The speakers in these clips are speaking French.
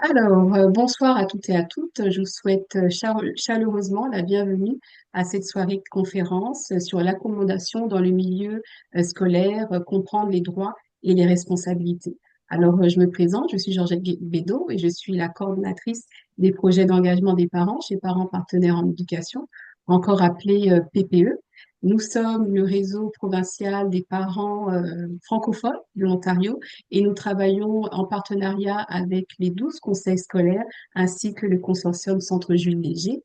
Bonsoir à toutes et à toutes. Je vous souhaite chaleureusement la bienvenue à cette soirée de conférence sur l'accommodation dans le milieu scolaire, comprendre les droits et les responsabilités. Je me présente, je suis Georgette Bédot et je suis la coordinatrice des projets d'engagement des parents chez Parents Partenaires en Éducation, encore appelé PPE. Nous sommes le réseau provincial des parents francophones de l'Ontario et nous travaillons en partenariat avec les 12 conseils scolaires ainsi que le consortium Centre Jules Léger.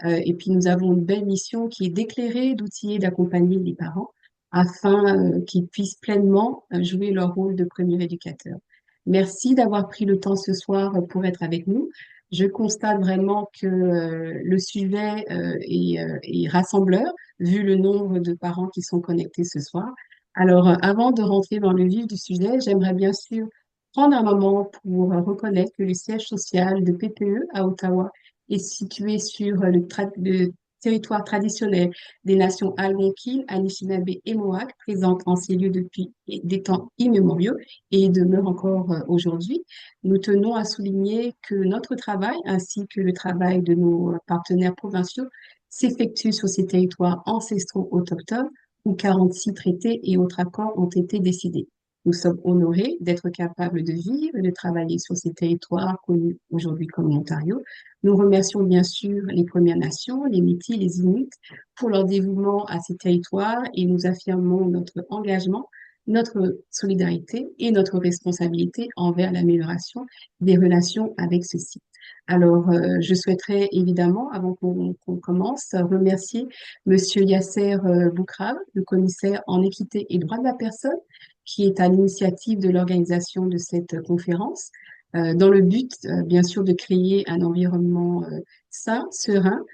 Et puis nous avons une belle mission qui est d'éclairer, d'outiller, d'accompagner les parents afin qu'ils puissent pleinement jouer leur rôle de premier éducateur. Merci d'avoir pris le temps ce soir pour être avec nous. Je constate vraiment que le sujet est rassembleur, vu le nombre de parents qui sont connectés ce soir. Avant de rentrer dans le vif du sujet, j'aimerais bien sûr prendre un moment pour reconnaître que le siège social de PPE à Ottawa est situé sur le territoire traditionnel des nations algonquines, Anishinaabe et Mohawk, présentes en ces lieux depuis des temps immémoriaux et demeurent encore aujourd'hui. Nous tenons à souligner que notre travail, ainsi que le travail de nos partenaires provinciaux, s'effectue sur ces territoires ancestraux autochtones où 46 traités et autres accords ont été décidés. Nous sommes honorés d'être capables de vivre et de travailler sur ces territoires connus aujourd'hui comme l'Ontario. Nous remercions bien sûr les Premières Nations, les Métis, les Inuits pour leur dévouement à ces territoires et nous affirmons notre engagement, notre solidarité et notre responsabilité envers l'amélioration des relations avec ceux-ci. Je souhaiterais évidemment, avant qu'on commence, remercier Monsieur Yasser Boukrave, le commissaire en équité et droits de la personne, qui est à l'initiative de l'organisation de cette conférence, dans le but, bien sûr, de créer un environnement sain, serein,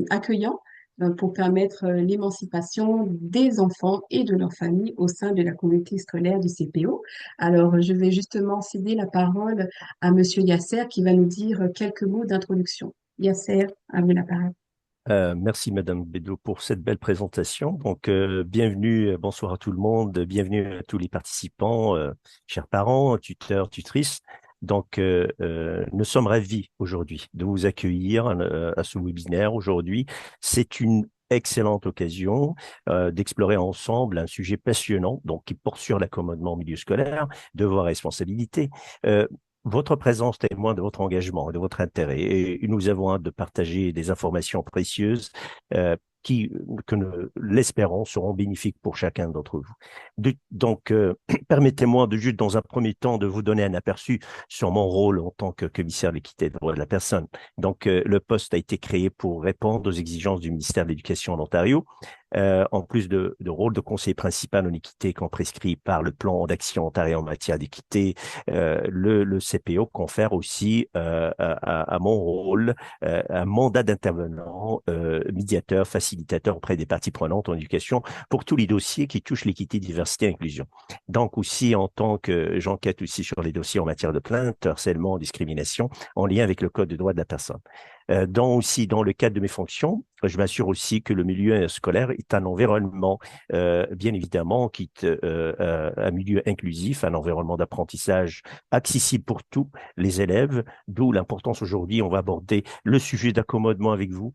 accueillant, pour permettre l'émancipation des enfants et de leurs familles au sein de la communauté scolaire du CPO. Je vais justement céder la parole à Monsieur Yasser qui va nous dire quelques mots d'introduction. Yasser, à vous la parole. Merci Madame Bédot pour cette belle présentation. Bienvenue, bonsoir à tout le monde, bienvenue à tous les participants, chers parents, tuteurs, tutrices. Nous sommes ravis aujourd'hui de vous accueillir à ce webinaire aujourd'hui. C'est une excellente occasion d'explorer ensemble un sujet passionnant, donc qui porte sur l'accommodement au milieu scolaire, devoirs et responsabilités. Euh, Votre présence témoigne de votre engagement et de votre intérêt. Et nous avons hâte de partager des informations précieuses euh, qui, que nous l'espérons, seront bénéfiques pour chacun d'entre vous. Permettez-moi de juste dans un premier temps de vous donner un aperçu sur mon rôle en tant que commissaire de l'équité et des droits de la personne. Le poste a été créé pour répondre aux exigences du ministère de l'Éducation en Ontario. En plus de rôle de conseiller principal en équité qu'on prescrit par le plan d'action ontarien en matière d'équité, le CPO confère aussi à mon rôle un mandat d'intervenant, médiateur, facilitateur auprès des parties prenantes en éducation pour tous les dossiers qui touchent l'équité, diversité et inclusion. Donc aussi en tant que j'enquête aussi sur les dossiers en matière de plainte, harcèlement, discrimination, en lien avec le Code des droits de la personne. Dans le cadre de mes fonctions, je m'assure aussi que le milieu scolaire est un environnement, bien évidemment, un milieu inclusif, un environnement d'apprentissage accessible pour tous les élèves, d'où l'importance aujourd'hui, on va aborder le sujet d'accommodement avec vous,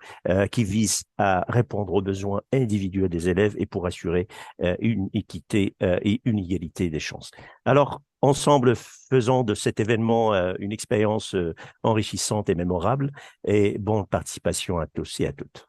qui vise à répondre aux besoins individuels des élèves et pour assurer une équité et une égalité des chances. Alors, ensemble, faisons de cet événement une expérience enrichissante et mémorable et bonne participation à tous et à toutes.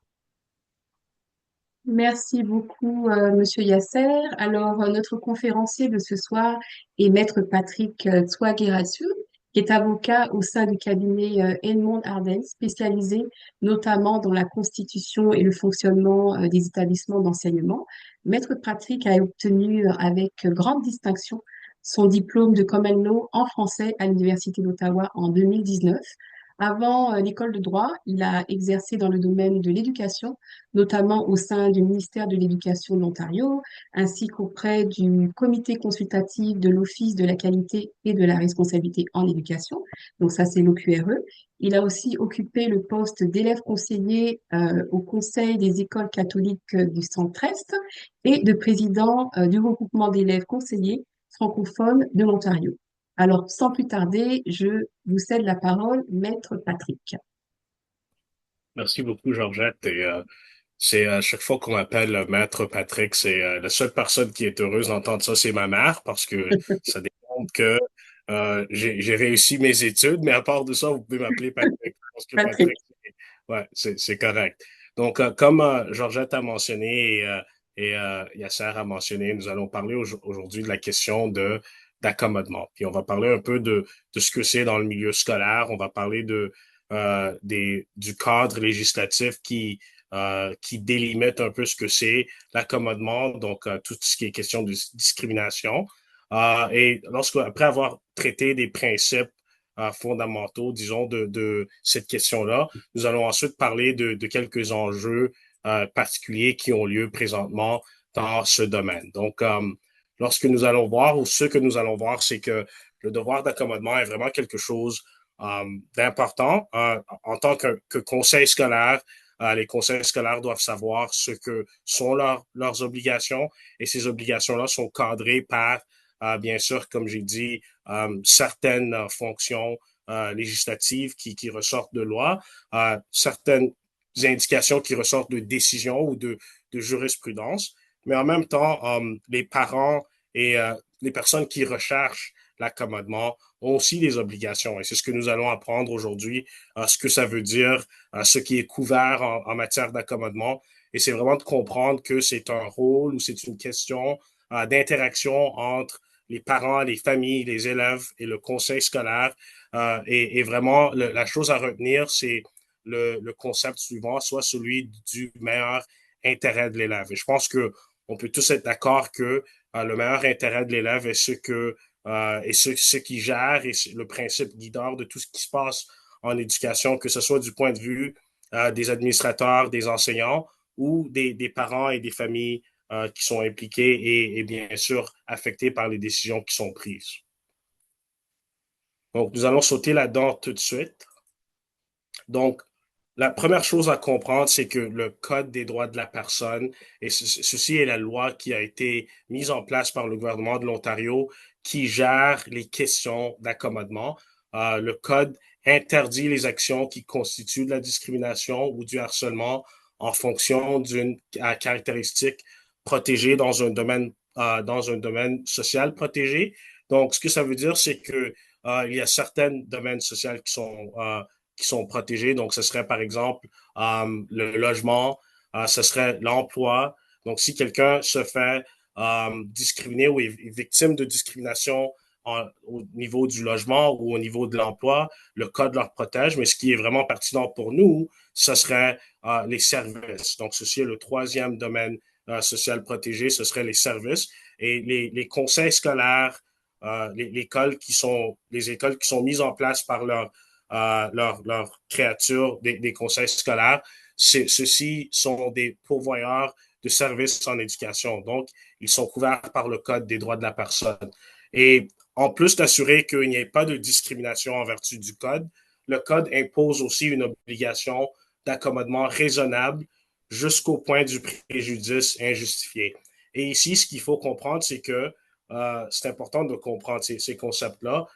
Merci beaucoup, Monsieur Yasser. Notre conférencier de ce soir est Maître Patrick Tsouagirasu, qui est avocat au sein du cabinet Edmond Arden, spécialisé notamment dans la constitution et le fonctionnement des établissements d'enseignement. Maître Patrick a obtenu avec grande distinction son diplôme de Common Law en français à l'Université d'Ottawa en 2019. Avant l'école de droit, il a exercé dans le domaine de l'éducation, notamment au sein du ministère de l'Éducation de l'Ontario, ainsi qu'auprès du comité consultatif de l'Office de la qualité et de la responsabilité en éducation. Donc ça, c'est l'OQRE. Il a aussi occupé le poste d'élève conseiller au Conseil des écoles catholiques du Centre-Est et de président du regroupement d'élèves conseillers francophones de l'Ontario. Alors, sans plus tarder, je vous cède la parole, Maître Patrick. Merci beaucoup, Georgette. Et c'est à chaque fois qu'on m'appelle Maître Patrick, c'est la seule personne qui est heureuse d'entendre ça, c'est ma mère, parce que ça démontre que j'ai réussi mes études. Mais à part de ça, vous pouvez m'appeler Patrick. Parce que Patrick. Patrick, ouais, c'est correct. Donc, comme Georgette a mentionné et Yasser a mentionné, nous allons parler aujourd'hui de la question d'accommodement. Puis on va parler un peu de ce que c'est dans le milieu scolaire. On va parler du cadre législatif qui délimite un peu ce que c'est l'accommodement, donc tout ce qui est question de discrimination. Et après avoir traité des principes fondamentaux, disons, de cette question-là, nous allons ensuite parler de quelques enjeux particuliers qui ont lieu présentement dans ce domaine. Donc, lorsque nous allons voir, ou ce que nous allons voir, c'est que le devoir d'accommodement est vraiment quelque chose d'important. En tant que conseil scolaire, les conseils scolaires doivent savoir ce que sont leurs obligations et ces obligations-là sont cadrées par, bien sûr, comme j'ai dit, certaines fonctions législatives qui ressortent de loi, certaines indications qui ressortent de décisions ou de jurisprudence, mais en même temps, les parents et les personnes qui recherchent l'accommodement ont aussi des obligations. Et c'est ce que nous allons apprendre aujourd'hui, ce que ça veut dire, ce qui est couvert en matière d'accommodement. Et c'est vraiment de comprendre que c'est un rôle ou c'est une question d'interaction entre les parents, les familles, les élèves et le conseil scolaire. Et vraiment, la chose à retenir, c'est le concept suivant, soit celui du meilleur intérêt de l'élève. Et je pense que on peut tous être d'accord que le meilleur intérêt de l'élève est ce qui gère et le principe guideur de tout ce qui se passe en éducation, que ce soit du point de vue des administrateurs, des enseignants ou des parents et des familles qui sont impliqués et bien sûr affectés par les décisions qui sont prises. Donc, nous allons sauter là-dedans tout de suite. Donc, la première chose à comprendre, c'est que le Code des droits de la personne, et ceci est la loi qui a été mise en place par le gouvernement de l'Ontario, qui gère les questions d'accommodement. Le Code interdit les actions qui constituent de la discrimination ou du harcèlement en fonction d'une caractéristique protégée dans un domaine social protégé. Donc, ce que ça veut dire, c'est que il y a certains domaines sociaux qui sont protégés. Donc, ce serait par exemple le logement, ce serait l'emploi. Donc, si quelqu'un se fait discriminer ou est victime de discrimination au niveau du logement ou au niveau de l'emploi, le code leur protège. Mais ce qui est vraiment pertinent pour nous, ce serait les services. Donc, ceci est le troisième domaine social protégé, ce serait les services. Et les conseils scolaires, les écoles qui sont mises en place par leur créature des conseils scolaires. Ceux-ci sont des pourvoyeurs de services en éducation. Donc, ils sont couverts par le Code des droits de la personne. Et en plus d'assurer qu'il n'y ait pas de discrimination en vertu du Code, le Code impose aussi une obligation d'accommodement raisonnable jusqu'au point du préjudice injustifié. Et ici, ce qu'il faut comprendre, c'est que c'est important de comprendre ces concepts-là.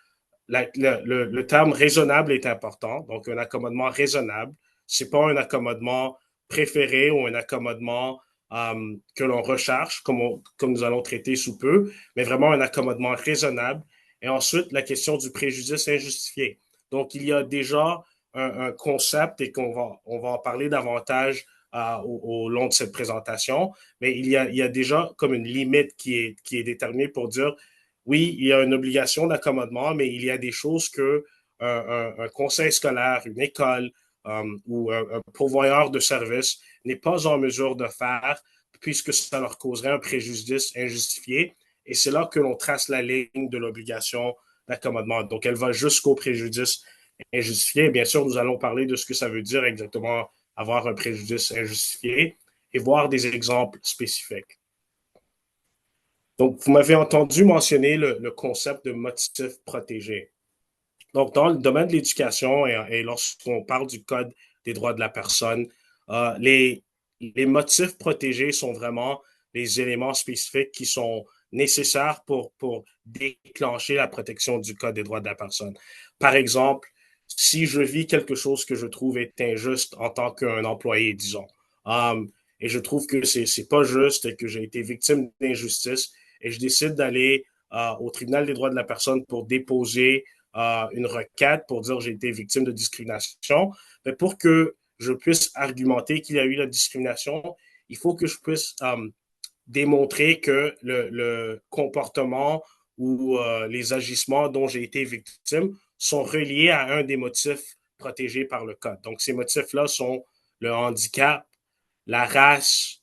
Le terme raisonnable est important. Donc, un accommodement raisonnable, c'est pas un accommodement préféré ou un accommodement que l'on recherche, comme nous allons traiter sous peu, mais vraiment un accommodement raisonnable. Et ensuite, la question du préjudice injustifié. Donc, il y a déjà un concept et on va en parler davantage au long de cette présentation, mais il y a déjà comme une limite qui est déterminée pour dire oui, il y a une obligation d'accommodement, mais il y a des choses que un conseil scolaire, une école ou un pourvoyeur de services n'est pas en mesure de faire puisque ça leur causerait un préjudice injustifié. Et c'est là que l'on trace la ligne de l'obligation d'accommodement. Donc, elle va jusqu'au préjudice injustifié. Bien sûr, nous allons parler de ce que ça veut dire exactement avoir un préjudice injustifié et voir des exemples spécifiques. Donc, vous m'avez entendu mentionner le concept de motif protégé. Donc, dans le domaine de l'éducation et lorsqu'on parle du Code des droits de la personne, les motifs protégés sont vraiment les éléments spécifiques qui sont nécessaires pour déclencher la protection du Code des droits de la personne. Par exemple, si je vis quelque chose que je trouve est injuste en tant qu'un employé, disons, et je trouve que c'est pas juste et que j'ai été victime d'injustice, et je décide d'aller au tribunal des droits de la personne pour déposer une requête pour dire que j'ai été victime de discrimination, mais pour que je puisse argumenter qu'il y a eu la discrimination, il faut que je puisse démontrer que le comportement ou les agissements dont j'ai été victime sont reliés à un des motifs protégés par le Code. Donc, ces motifs-là sont le handicap, la race,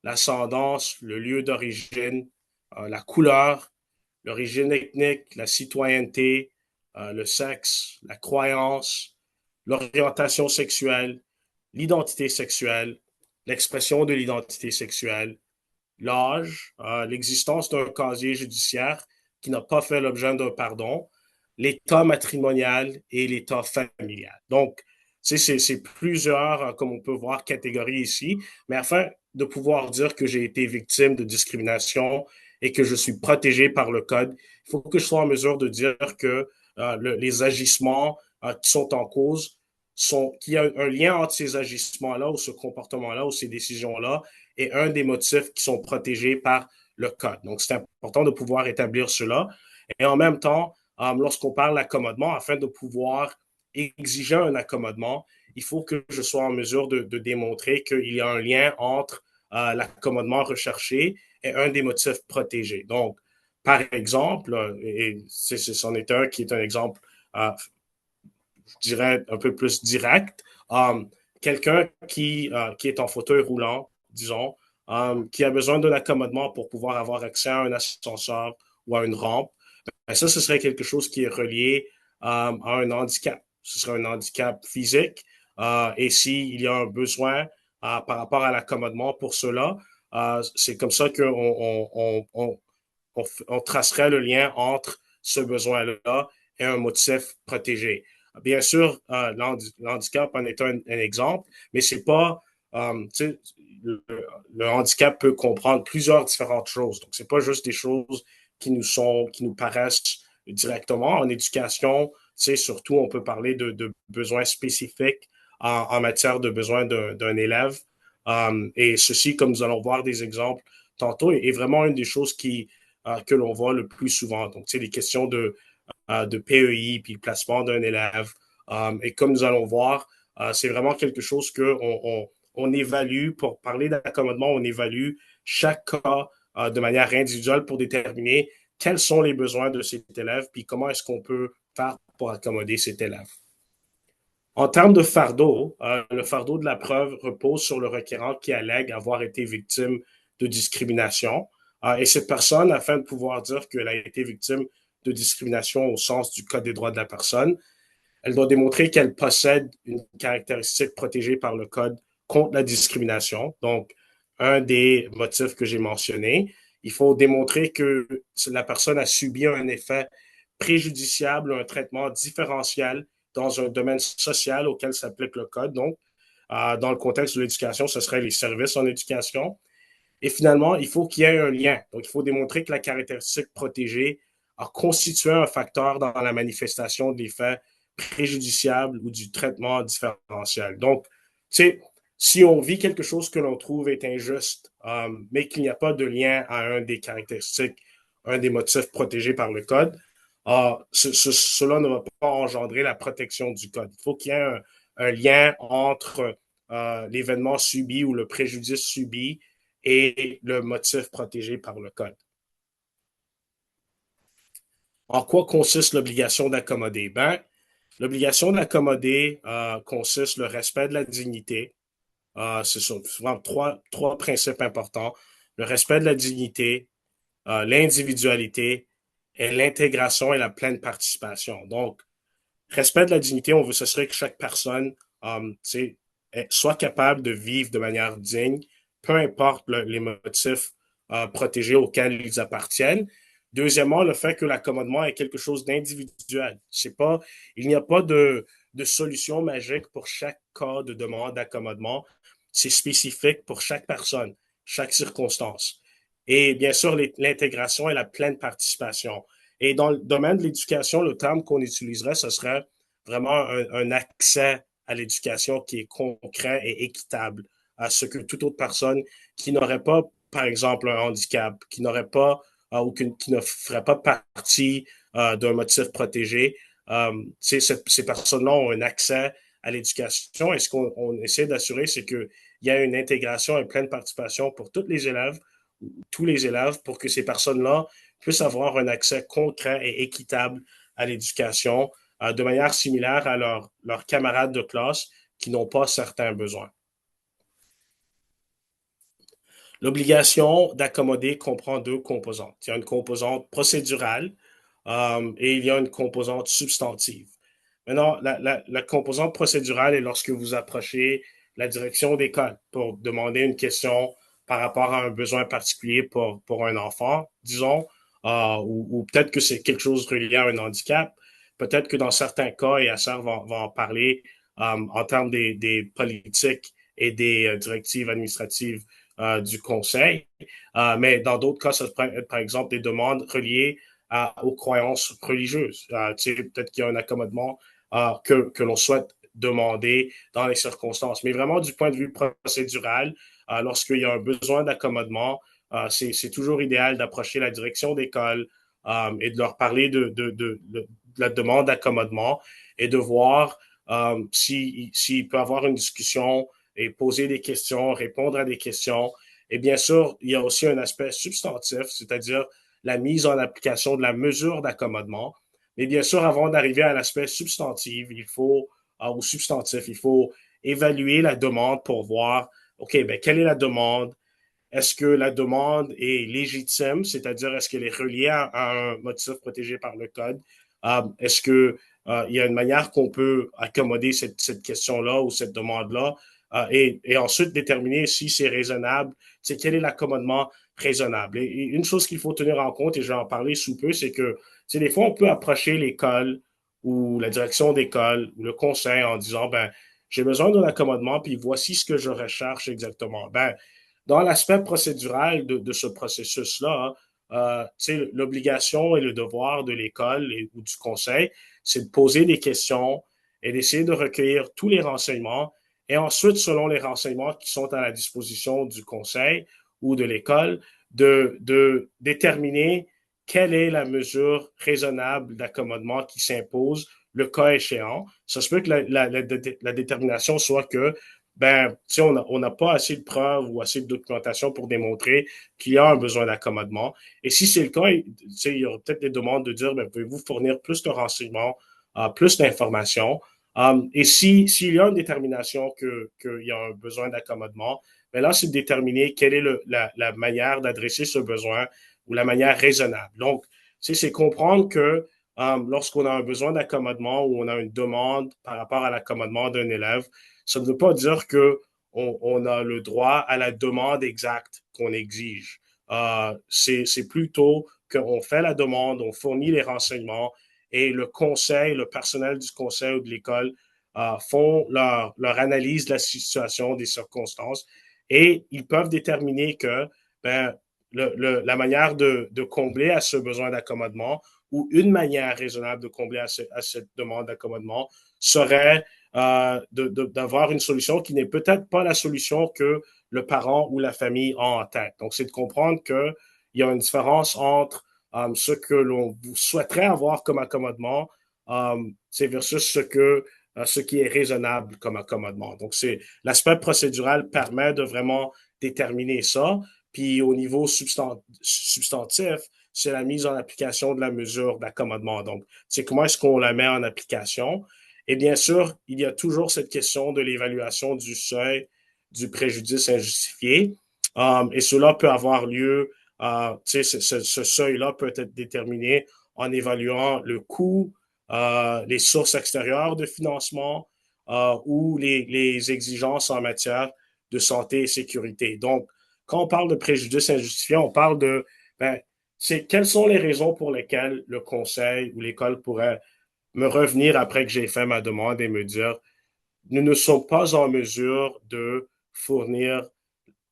l'ascendance, le lieu d'origine, la couleur, l'origine ethnique, la citoyenneté, le sexe, la croyance, l'orientation sexuelle, l'identité sexuelle, l'expression de l'identité sexuelle, l'âge, l'existence d'un casier judiciaire qui n'a pas fait l'objet d'un pardon, l'état matrimonial et l'état familial. Donc, c'est plusieurs, comme on peut voir, catégories ici, mais afin de pouvoir dire que j'ai été victime de discrimination et que je suis protégé par le Code, il faut que je sois en mesure de dire que les agissements qui sont en cause qu'il y a un lien entre ces agissements-là ou ce comportement-là ou ces décisions-là et un des motifs qui sont protégés par le Code. Donc, c'est important de pouvoir établir cela. Et en même temps, lorsqu'on parle d'accommodement, afin de pouvoir exiger un accommodement, il faut que je sois en mesure de démontrer qu'il y a un lien entre l'accommodement recherché et un des motifs protégés. Donc, par exemple, et c'en est un qui est un exemple, je dirais, un peu plus direct, quelqu'un qui est en fauteuil roulant, disons, qui a besoin d'un accommodement pour pouvoir avoir accès à un ascenseur ou à une rampe, ben ça, ce serait quelque chose qui est relié à un handicap. Ce serait un handicap physique. Et s'il y a un besoin par rapport à l'accommodement pour cela, c'est comme ça qu'on on tracerait le lien entre ce besoin-là et un motif protégé. Bien sûr, l'handicap en est un exemple, mais c'est pas, le, le handicap peut comprendre plusieurs différentes choses. Donc, c'est pas juste des choses qui nous paraissent directement. En éducation, surtout, on peut parler de besoins spécifiques en matière de besoins d'un élève. Et ceci, comme nous allons voir des exemples tantôt, est vraiment une des choses que l'on voit le plus souvent. Donc, les questions de PEI, puis le placement d'un élève. Et comme nous allons voir, c'est vraiment quelque chose on évalue, pour parler d'accommodement, on évalue chaque cas de manière individuelle pour déterminer quels sont les besoins de cet élève, puis comment est-ce qu'on peut faire pour accommoder cet élève. En termes de fardeau, le fardeau de la preuve repose sur le requérant qui allègue avoir été victime de discrimination. Et cette personne, afin de pouvoir dire qu'elle a été victime de discrimination au sens du Code des droits de la personne, elle doit démontrer qu'elle possède une caractéristique protégée par le Code contre la discrimination. Donc, un des motifs que j'ai mentionné, il faut démontrer que la personne a subi un effet préjudiciable, un traitement différentiel dans un domaine social auquel s'applique le Code. Donc, dans le contexte de l'éducation, ce serait les services en éducation. Et finalement, il faut qu'il y ait un lien. Donc, il faut démontrer que la caractéristique protégée a constitué un facteur dans la manifestation de l'effet préjudiciable ou du traitement différentiel. Donc, tu sais, si on vit quelque chose que l'on trouve est injuste, mais qu'il n'y a pas de lien à un des caractéristiques, un des motifs protégés par le Code, cela ne va pas engendrer la protection du Code. Il faut qu'il y ait un lien entre l'événement subi ou le préjudice subi et le motif protégé par le Code. En quoi consiste l'obligation d'accommoder? Ben, l'obligation d'accommoder consiste le respect de la dignité. Ce sont souvent trois principes importants. Le respect de la dignité, l'individualité et l'intégration et la pleine participation. Donc, respect de la dignité, on veut s'assurer que chaque personne soit capable de vivre de manière digne, peu importe les motifs protégés auxquels ils appartiennent. Deuxièmement, le fait que l'accommodement est quelque chose d'individuel. Il n'y a pas de solution magique pour chaque cas de demande d'accommodement. C'est spécifique pour chaque personne, chaque circonstance. et bien sûr l'intégration et la pleine participation. Et dans le domaine de l'éducation, le terme qu'on utiliserait, ce serait vraiment un accès à l'éducation qui est concret et équitable à ce que toute autre personne qui n'aurait pas, par exemple, un handicap, qui n'aurait pas ou qui ne ferait pas partie d'un motif protégé, ces personnes-là ont un accès à l'éducation. Et ce qu'on essaie d'assurer, c'est qu'il y a une intégration et pleine participation pour tous les élèves, pour que ces personnes-là puissent avoir un accès concret et équitable à l'éducation de manière similaire à leurs camarades de classe qui n'ont pas certains besoins. L'obligation d'accommoder comprend deux composantes. Il y a une composante procédurale et il y a une composante substantive. Maintenant, la composante procédurale est lorsque vous approchez la direction d'école pour demander une question par rapport à un besoin particulier pour un enfant, disons, ou peut-être que c'est quelque chose relié à un handicap. Peut-être que dans certains cas, et Asser va en parler en termes des politiques et des directives administratives du conseil. Mais dans d'autres cas, ça peut être par exemple des demandes reliées aux croyances religieuses. Peut-être qu'il y a un accommodement que l'on souhaite demander dans les circonstances. Mais vraiment, du point de vue procédural, lorsqu'il y a un besoin d'accommodement, c'est toujours idéal d'approcher la direction d'école et de leur parler de la demande d'accommodement et de voir s'il peut avoir une discussion et poser des questions, répondre à des questions. Et bien sûr, il y a aussi un aspect substantif, c'est-à-dire la mise en application de la mesure d'accommodement. Mais bien sûr, avant d'arriver à l'aspect substantif, il faut évaluer la demande pour voir, OK, ben, quelle est la demande? Est-ce que la demande est légitime, c'est-à-dire est-ce qu'elle est reliée à un motif protégé par le code? Est-ce que il y a une manière qu'on peut accommoder cette question-là ou cette demande-là et ensuite déterminer si c'est raisonnable, c'est quel est l'accommodement raisonnable. Et une chose qu'il faut tenir en compte, et je vais en parler sous peu, c'est que des fois, on peut approcher l'école ou la direction d'école ou le conseil en disant, ben, j'ai besoin d'un accommodement, puis voici ce que je recherche exactement. Ben, dans l'aspect procédural de ce processus-là, l'obligation et le devoir de l'école ou du conseil, c'est de poser des questions et d'essayer de recueillir tous les renseignements. Et ensuite, selon les renseignements qui sont à la disposition du conseil ou de l'école, de déterminer quelle est la mesure raisonnable d'accommodement qui s'impose, le cas échéant. Ça se peut que la détermination soit que ben, on n'a pas assez de preuves ou assez de documentation pour démontrer qu'il y a un besoin d'accommodement. Et si c'est le cas, il y aura peut-être des demandes de dire, ben, pouvez-vous fournir plus de renseignements, plus d'informations? Et s'il y a une détermination qu'il y a un besoin d'accommodement, ben là, c'est de déterminer quelle est la manière d'adresser ce besoin ou la manière raisonnable. Donc, c'est comprendre que lorsqu'on a un besoin d'accommodement ou on a une demande par rapport à l'accommodement d'un élève, ça ne veut pas dire qu'on a le droit à la demande exacte qu'on exige. C'est plutôt qu'on fait la demande, on fournit les renseignements et le conseil, le personnel du conseil ou de l'école font leur analyse de la situation, des circonstances et ils peuvent déterminer que ben, la manière de combler à ce besoin d'accommodement ou une manière raisonnable de combler à cette demande d'accommodement serait d'avoir une solution qui n'est peut-être pas la solution que le parent ou la famille a en tête. Donc, c'est de comprendre qu'il y a une différence entre ce que l'on souhaiterait avoir comme accommodement versus ce qui est raisonnable comme accommodement. Donc, c'est l'aspect procédural permet de vraiment déterminer ça. Puis au niveau substantif, c'est la mise en application de la mesure d'accommodement. Donc, c'est comment est-ce qu'on la met en application. Et bien sûr, il y a toujours cette question de l'évaluation du seuil du préjudice injustifié. Et cela peut avoir lieu, ce seuil-là peut être déterminé en évaluant le coût, les sources extérieures de financement ou les exigences en matière de santé et sécurité. Donc, quand on parle de préjudice injustifié, on parle de quelles sont les raisons pour lesquelles le conseil ou l'école pourrait me revenir après que j'ai fait ma demande et me dire nous ne sommes pas en mesure de fournir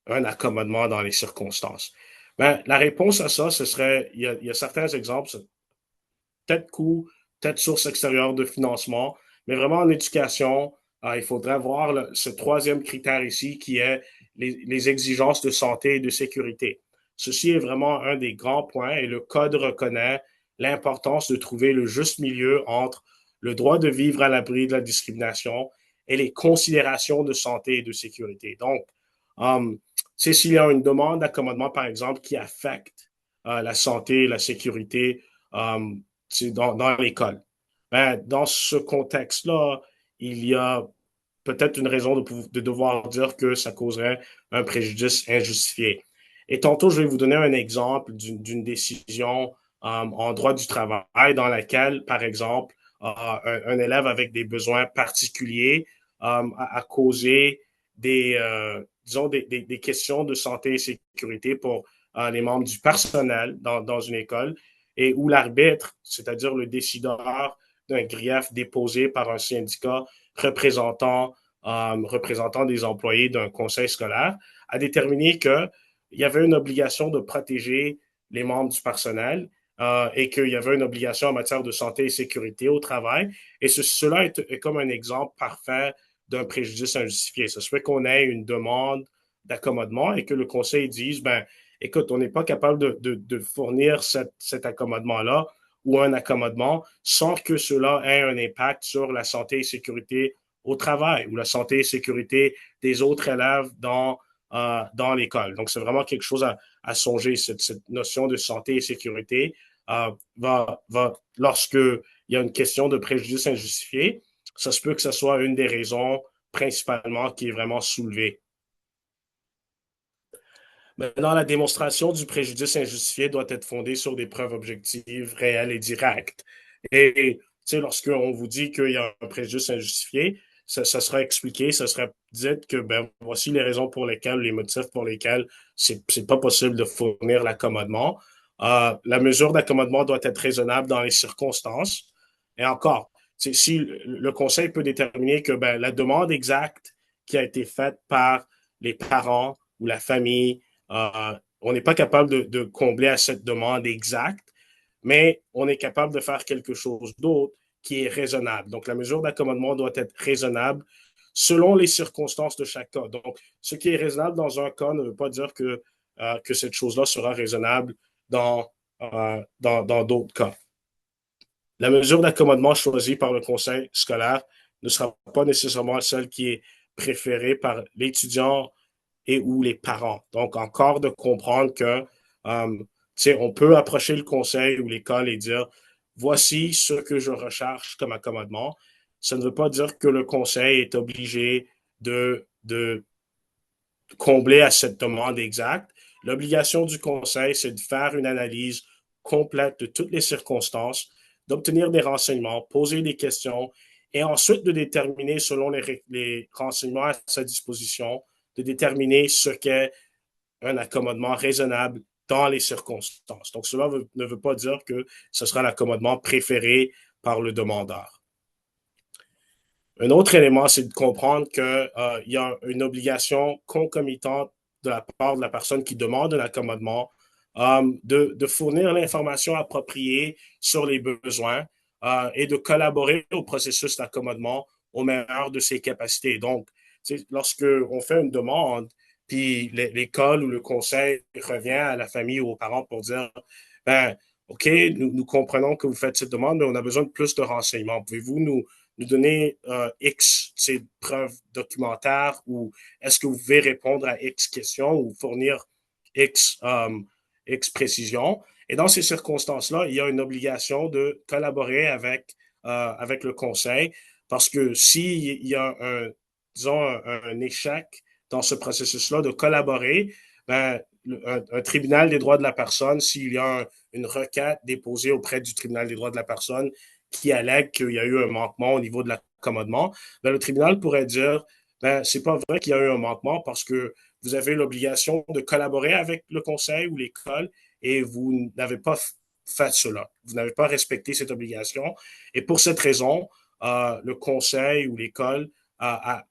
un accommodement dans les circonstances. Ben, la réponse à ça, ce serait, il y a certains exemples, peut-être coût, peut-être source extérieure de financement, mais vraiment en éducation, il faudrait voir ce troisième critère ici qui est les exigences de santé et de sécurité. Ceci est vraiment un des grands points et le Code reconnaît l'importance de trouver le juste milieu entre le droit de vivre à l'abri de la discrimination et les considérations de santé et de sécurité. Donc, s'il y a une demande d'accommodement, par exemple, qui affecte la santé et la sécurité dans l'école. Ben, dans ce contexte-là, il y a peut-être une raison de devoir dire que ça causerait un préjudice injustifié. Et tantôt, je vais vous donner un exemple d'une décision en droit du travail dans laquelle, par exemple, un élève avec des besoins particuliers a causé disons, des questions de santé et sécurité pour les membres du personnel dans une école et où l'arbitre, c'est-à-dire le décideur d'un grief déposé par un syndicat représentant, représentant des employés d'un conseil scolaire, a déterminé qu'il y avait une obligation de protéger les membres du personnel et qu'il y avait une obligation en matière de santé et sécurité au travail. Et cela est comme un exemple parfait d'un préjudice injustifié. Ça se fait qu'on ait une demande d'accommodement et que le conseil dise, ben, écoute, on n'est pas capable de fournir cet accommodement-là ou un accommodement sans que cela ait un impact sur la santé et sécurité au travail ou la santé et sécurité des autres élèves dans l'école. Donc, c'est vraiment quelque chose à songer, cette notion de santé et sécurité lorsque il y a une question de préjudice injustifié, ça se peut que ce soit une des raisons principalement qui est vraiment soulevée. Maintenant, la démonstration du préjudice injustifié doit être fondée sur des preuves objectives, réelles et directes. Et, tu sais, lorsqu'on vous dit qu'il y a un préjudice injustifié, ça sera expliqué, ça sera dit que, ben, voici les raisons pour lesquelles, les motifs pour lesquels c'est pas possible de fournir l'accommodement. La mesure d'accommodement doit être raisonnable dans les circonstances. Et encore, si le conseil peut déterminer que, ben, la demande exacte qui a été faite par les parents ou la famille on n'est pas capable de combler à cette demande exacte, mais on est capable de faire quelque chose d'autre qui est raisonnable. Donc, la mesure d'accommodement doit être raisonnable selon les circonstances de chaque cas. Donc, ce qui est raisonnable dans un cas ne veut pas dire que cette chose-là sera raisonnable dans d'autres cas. La mesure d'accommodement choisie par le conseil scolaire ne sera pas nécessairement celle qui est préférée par l'étudiant et ou les parents. Donc, encore de comprendre que, on peut approcher le conseil ou l'école et dire, voici ce que je recherche comme accommodement. Ça ne veut pas dire que le conseil est obligé de combler à cette demande exacte. L'obligation du conseil, c'est de faire une analyse complète de toutes les circonstances, d'obtenir des renseignements, poser des questions et ensuite de déterminer, selon les renseignements à sa disposition, de déterminer ce qu'est un accommodement raisonnable dans les circonstances. Donc, cela ne veut pas dire que ce sera l'accommodement préféré par le demandeur. Un autre élément, c'est de comprendre qu'il y a une obligation concomitante de la part de la personne qui demande un accommodement de fournir l'information appropriée sur les besoins et de collaborer au processus d'accommodement au meilleur de ses capacités. Donc, lorsque on fait une demande, puis l'école ou le conseil revient à la famille ou aux parents pour dire, ben, OK, nous comprenons que vous faites cette demande, mais on a besoin de plus de renseignements. Pouvez-vous nous donner X ces preuves documentaires ou est-ce que vous pouvez répondre à X questions ou fournir X précisions? Et dans ces circonstances-là, il y a une obligation de collaborer avec le conseil parce que s'il y a disons, un échec dans ce processus-là de collaborer, ben, un tribunal des droits de la personne, s'il y a une requête déposée auprès du tribunal des droits de la personne qui allègue qu'il y a eu un manquement au niveau de l'accommodement, ben, le tribunal pourrait dire, ben, c'est pas vrai qu'il y a eu un manquement parce que vous avez l'obligation de collaborer avec le conseil ou l'école et vous n'avez pas fait cela. Vous n'avez pas respecté cette obligation. Et pour cette raison, le conseil ou l'école a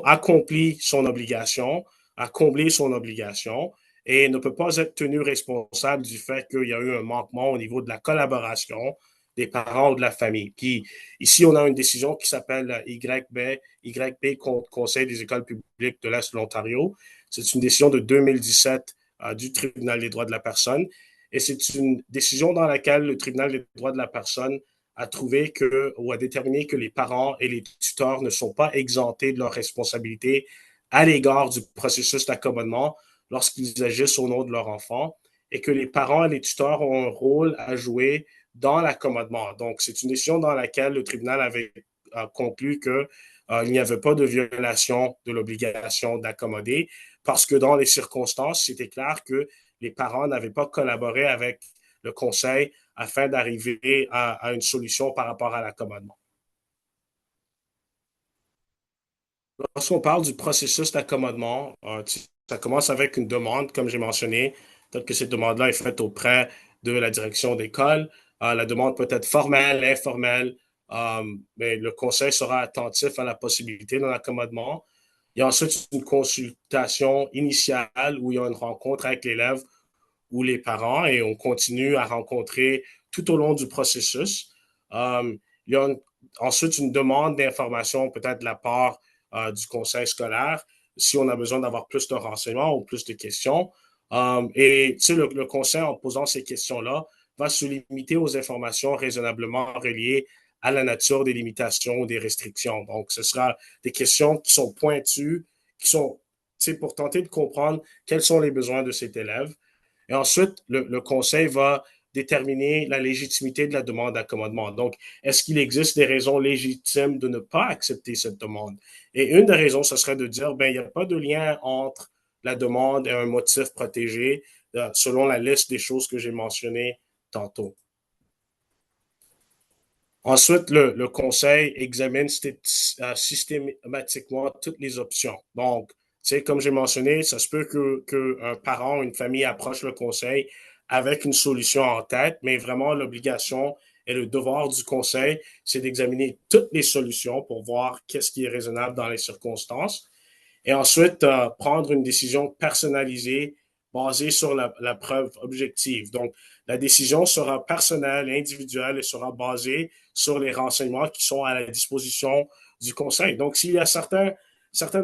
accompli son obligation, a comblé son obligation et ne peut pas être tenu responsable du fait qu'il y a eu un manquement au niveau de la collaboration des parents ou de la famille. Puis ici, on a une décision qui s'appelle YB Conseil des écoles publiques de l'Est de l'Ontario. C'est une décision de 2017 du Tribunal des droits de la personne. Et c'est une décision dans laquelle le Tribunal des droits de la personne a trouvé que, ou a déterminé que les parents et les tuteurs ne sont pas exemptés de leurs responsabilités à l'égard du processus d'accommodement lorsqu'ils agissent au nom de leur enfant et que les parents et les tuteurs ont un rôle à jouer dans l'accommodement. Donc, c'est une décision dans laquelle le tribunal avait conclu que il n'y avait pas de violation de l'obligation d'accommoder parce que dans les circonstances, c'était clair que les parents n'avaient pas collaboré avec le conseil afin d'arriver à une solution par rapport à l'accommodement. Lorsqu'on parle du processus d'accommodement, ça commence avec une demande, comme j'ai mentionné. Peut-être que cette demande-là est faite auprès de la direction d'école. La demande peut être formelle, informelle, mais le conseil sera attentif à la possibilité d'un accommodement. Il y a ensuite une consultation initiale où il y a une rencontre avec l'élève ou les parents et on continue à rencontrer tout au long du processus. Il y a ensuite une demande d'information peut-être de la part du conseil scolaire si on a besoin d'avoir plus de renseignements ou plus de questions. Et tu sais, le conseil, en posant ces questions-là, va se limiter aux informations raisonnablement reliées à la nature des limitations ou des restrictions. Donc, ce sera des questions qui sont pointues, qui sont, tu sais, pour tenter de comprendre quels sont les besoins de cet élève. Et ensuite, le conseil va déterminer la légitimité de la demande d'accommodement. Donc, est-ce qu'il existe des raisons légitimes de ne pas accepter cette demande? Et une des raisons, ce serait de dire, ben, il n'y a pas de lien entre la demande et un motif protégé, selon la liste des choses que j'ai mentionnées tantôt. Ensuite, le conseil examine systématiquement toutes les options. Donc, tu sais, comme j'ai mentionné, ça se peut qu'un parent ou une famille approche le conseil avec une solution en tête, mais vraiment l'obligation et le devoir du conseil, c'est d'examiner toutes les solutions pour voir qu'est-ce qui est raisonnable dans les circonstances. Et ensuite, prendre une décision personnalisée basée sur la preuve objective. Donc, la décision sera personnelle, individuelle et sera basée sur les renseignements qui sont à la disposition du conseil. Donc, s'il y a certains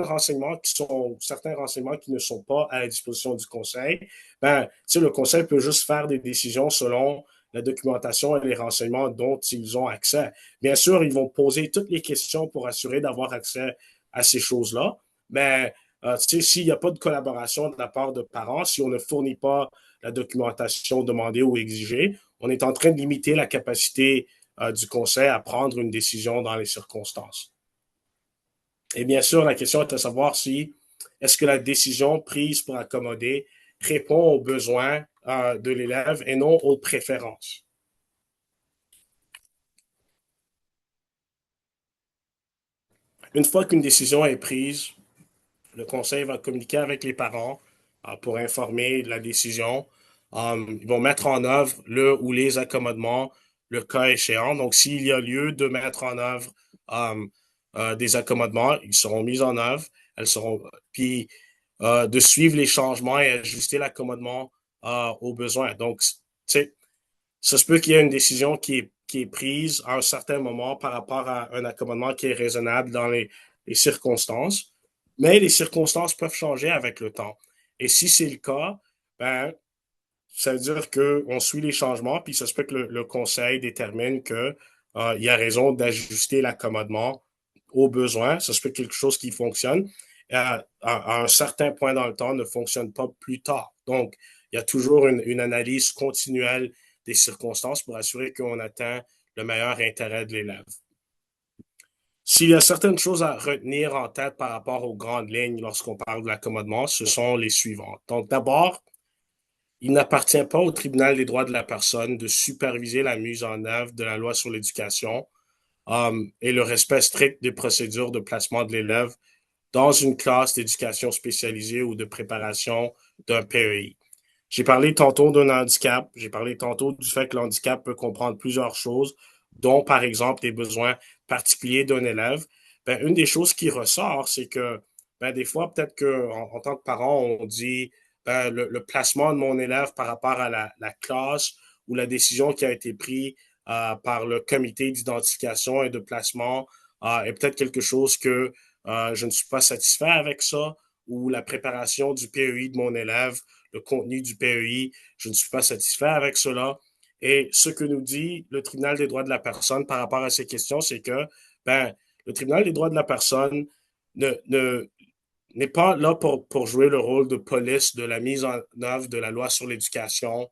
renseignements qui ne sont pas à la disposition du conseil, ben, tu sais, le conseil peut juste faire des décisions selon la documentation et les renseignements dont ils ont accès. Bien sûr, ils vont poser toutes les questions pour assurer d'avoir accès à ces choses-là, mais s'il n'y a pas de collaboration de la part de parents, si on ne fournit pas la documentation demandée ou exigée, on est en train de limiter la capacité du conseil à prendre une décision dans les circonstances. Et bien sûr, la question est de savoir si est-ce que la décision prise pour accommoder répond aux besoins de l'élève et non aux préférences. Une fois qu'une décision est prise, le conseil va communiquer avec les parents pour informer de la décision. Ils vont mettre en œuvre le ou les accommodements, le cas échéant. Donc, s'il y a lieu de mettre en œuvre des accommodements, ils seront mis en œuvre. Puis de suivre les changements et ajuster l'accommodement aux besoins. Donc, tu sais, ça se peut qu'il y ait une décision qui est prise à un certain moment par rapport à un accommodement qui est raisonnable dans les circonstances. Mais les circonstances peuvent changer avec le temps. Et si c'est le cas, ben, ça veut dire qu'on suit les changements, puis ça se peut que le conseil détermine qu'il y a raison d'ajuster l'accommodement aux besoins. Ça se peut que quelque chose qui fonctionne à un certain point dans le temps ne fonctionne pas plus tard. Donc, il y a toujours une analyse continuelle des circonstances pour assurer qu'on atteint le meilleur intérêt de l'élève. S'il y a certaines choses à retenir en tête par rapport aux grandes lignes lorsqu'on parle de l'accommodement, ce sont les suivantes. Donc, d'abord, il n'appartient pas au tribunal des droits de la personne de superviser la mise en œuvre de la loi sur l'éducation et le respect strict des procédures de placement de l'élève dans une classe d'éducation spécialisée ou de préparation d'un PEI. J'ai parlé tantôt d'un handicap, j'ai parlé tantôt du fait que l'handicap peut comprendre plusieurs choses, dont par exemple des besoins particuliers d'un élève. Ben, une des choses qui ressort, c'est que ben, des fois, peut-être qu'en en tant que parent, on dit le placement de mon élève par rapport à la classe ou la décision qui a été prise par le comité d'identification et de placement est peut-être quelque chose que je ne suis pas satisfait avec ça, ou la préparation du PEI de mon élève, le contenu du PEI, je ne suis pas satisfait avec cela. Et ce que nous dit le tribunal des droits de la personne par rapport à ces questions, c'est que ben, le tribunal des droits de la personne ne, ne, n'est pas là pour jouer le rôle de police de la mise en œuvre de la loi sur l'éducation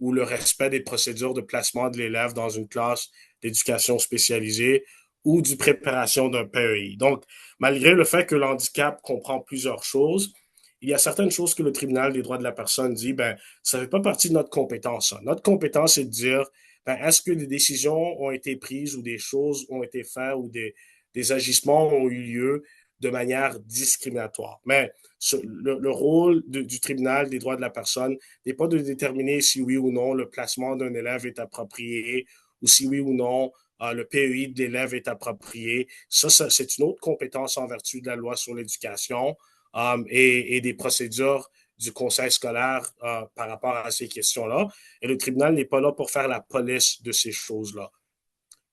ou le respect des procédures de placement de l'élève dans une classe d'éducation spécialisée ou du préparation d'un PEI. Donc, malgré le fait que l'handicap comprend plusieurs choses, il y a certaines choses que le tribunal des droits de la personne dit, ben, ça ne fait pas partie de notre compétence. Ça. Notre compétence, c'est de dire, ben, est-ce que des décisions ont été prises ou des choses ont été faites ou des agissements ont eu lieu de manière discriminatoire. Mais le rôle du tribunal des droits de la personne n'est pas de déterminer si oui ou non le placement d'un élève est approprié ou si oui ou non le PEI de l'élève est approprié. Ça, c'est une autre compétence en vertu de la loi sur l'éducation et des procédures du conseil scolaire par rapport à ces questions-là. Et le tribunal n'est pas là pour faire la police de ces choses-là.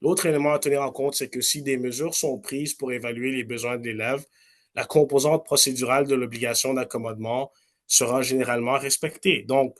L'autre élément à tenir en compte, c'est que si des mesures sont prises pour évaluer les besoins de l'élève, la composante procédurale de l'obligation d'accommodement sera généralement respectée. Donc,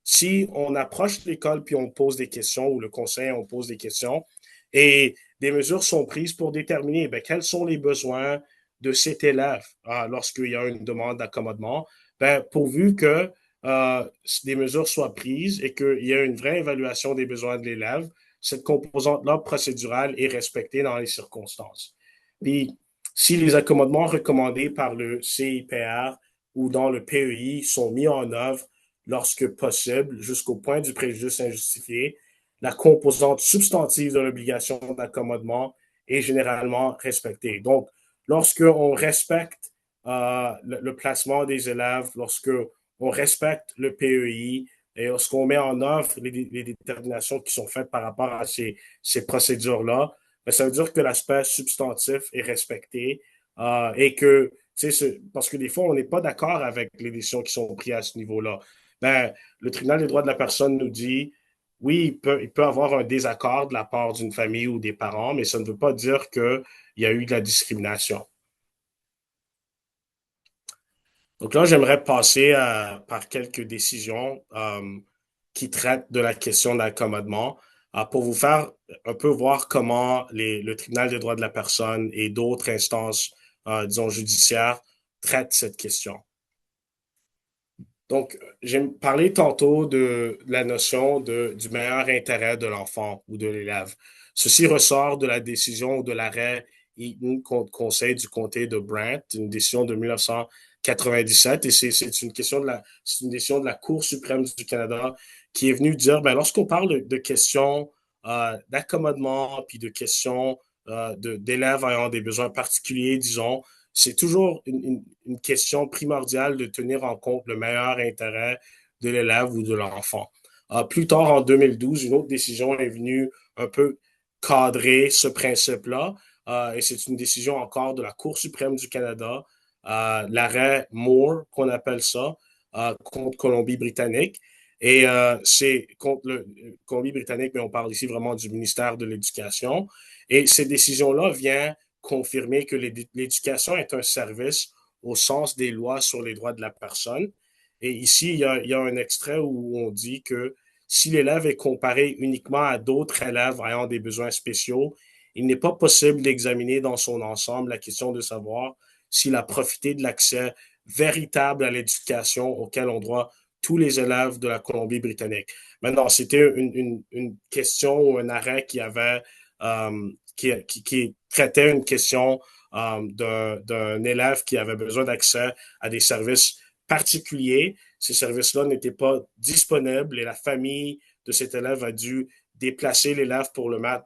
si on approche l'école puis on pose des questions, ou le conseil, on pose des questions, et des mesures sont prises pour déterminer bien, quels sont les besoins de cet élève lorsqu'il y a une demande d'accommodement, bien, pourvu que des mesures soient prises et qu'il y ait une vraie évaluation des besoins de l'élève, cette composante-là procédurale est respectée dans les circonstances. Puis, si les accommodements recommandés par le CIPR ou dans le PEI sont mis en œuvre lorsque possible, jusqu'au point du préjudice injustifié, la composante substantive de l'obligation d'accommodement est généralement respectée. Donc, lorsqu'on respecte le placement des élèves, lorsqu'on respecte le PEI et lorsqu'on met en œuvre les déterminations qui sont faites par rapport à ces procédures-là, ben, ça veut dire que l'aspect substantif est respecté et que, parce que des fois, on n'est pas d'accord avec les décisions qui sont prises à ce niveau-là. Ben, le tribunal des droits de la personne nous dit, oui, il peut avoir un désaccord de la part d'une famille ou des parents, mais ça ne veut pas dire qu'il y a eu de la discrimination. Donc là, j'aimerais passer par quelques décisions qui traitent de la question d'accommodement pour vous faire un peu voir comment le tribunal des droits de la personne et d'autres instances, disons, judiciaires traitent cette question. Donc, j'ai parlé tantôt de la notion du meilleur intérêt de l'enfant ou de l'élève. Ceci ressort de la décision ou de l'arrêt Eaton contre Conseil du comté de Brant, une décision de 1997, et c'est c'est une décision de la Cour suprême du Canada qui est venue dire, ben, lorsqu'on parle de questions d'accommodement, puis de questions d'élèves ayant des besoins particuliers, disons, c'est toujours une question primordiale de tenir en compte le meilleur intérêt de l'élève ou de l'enfant. Plus tard, en 2012, une autre décision est venue un peu cadrer ce principe-là, et c'est une décision encore de la Cour suprême du Canada, l'arrêt Moore, qu'on appelle ça, contre Colombie-Britannique. Et c'est contre le Colombie-Britannique, mais on parle ici vraiment du ministère de l'Éducation. Et cette décision-là vient confirmer que l'éducation est un service au sens des lois sur les droits de la personne. Et ici, il y a un extrait où on dit que si l'élève est comparé uniquement à d'autres élèves ayant des besoins spéciaux, il n'est pas possible d'examiner dans son ensemble la question de savoir s'il a profité de l'accès véritable à l'éducation auquel ont droit tous les élèves de la Colombie-Britannique. Maintenant, c'était une question ou un arrêt qui traitait une question d'un élève qui avait besoin d'accès à des services particuliers. Ces services-là n'étaient pas disponibles et la famille de cet élève a dû déplacer l'élève pour le mettre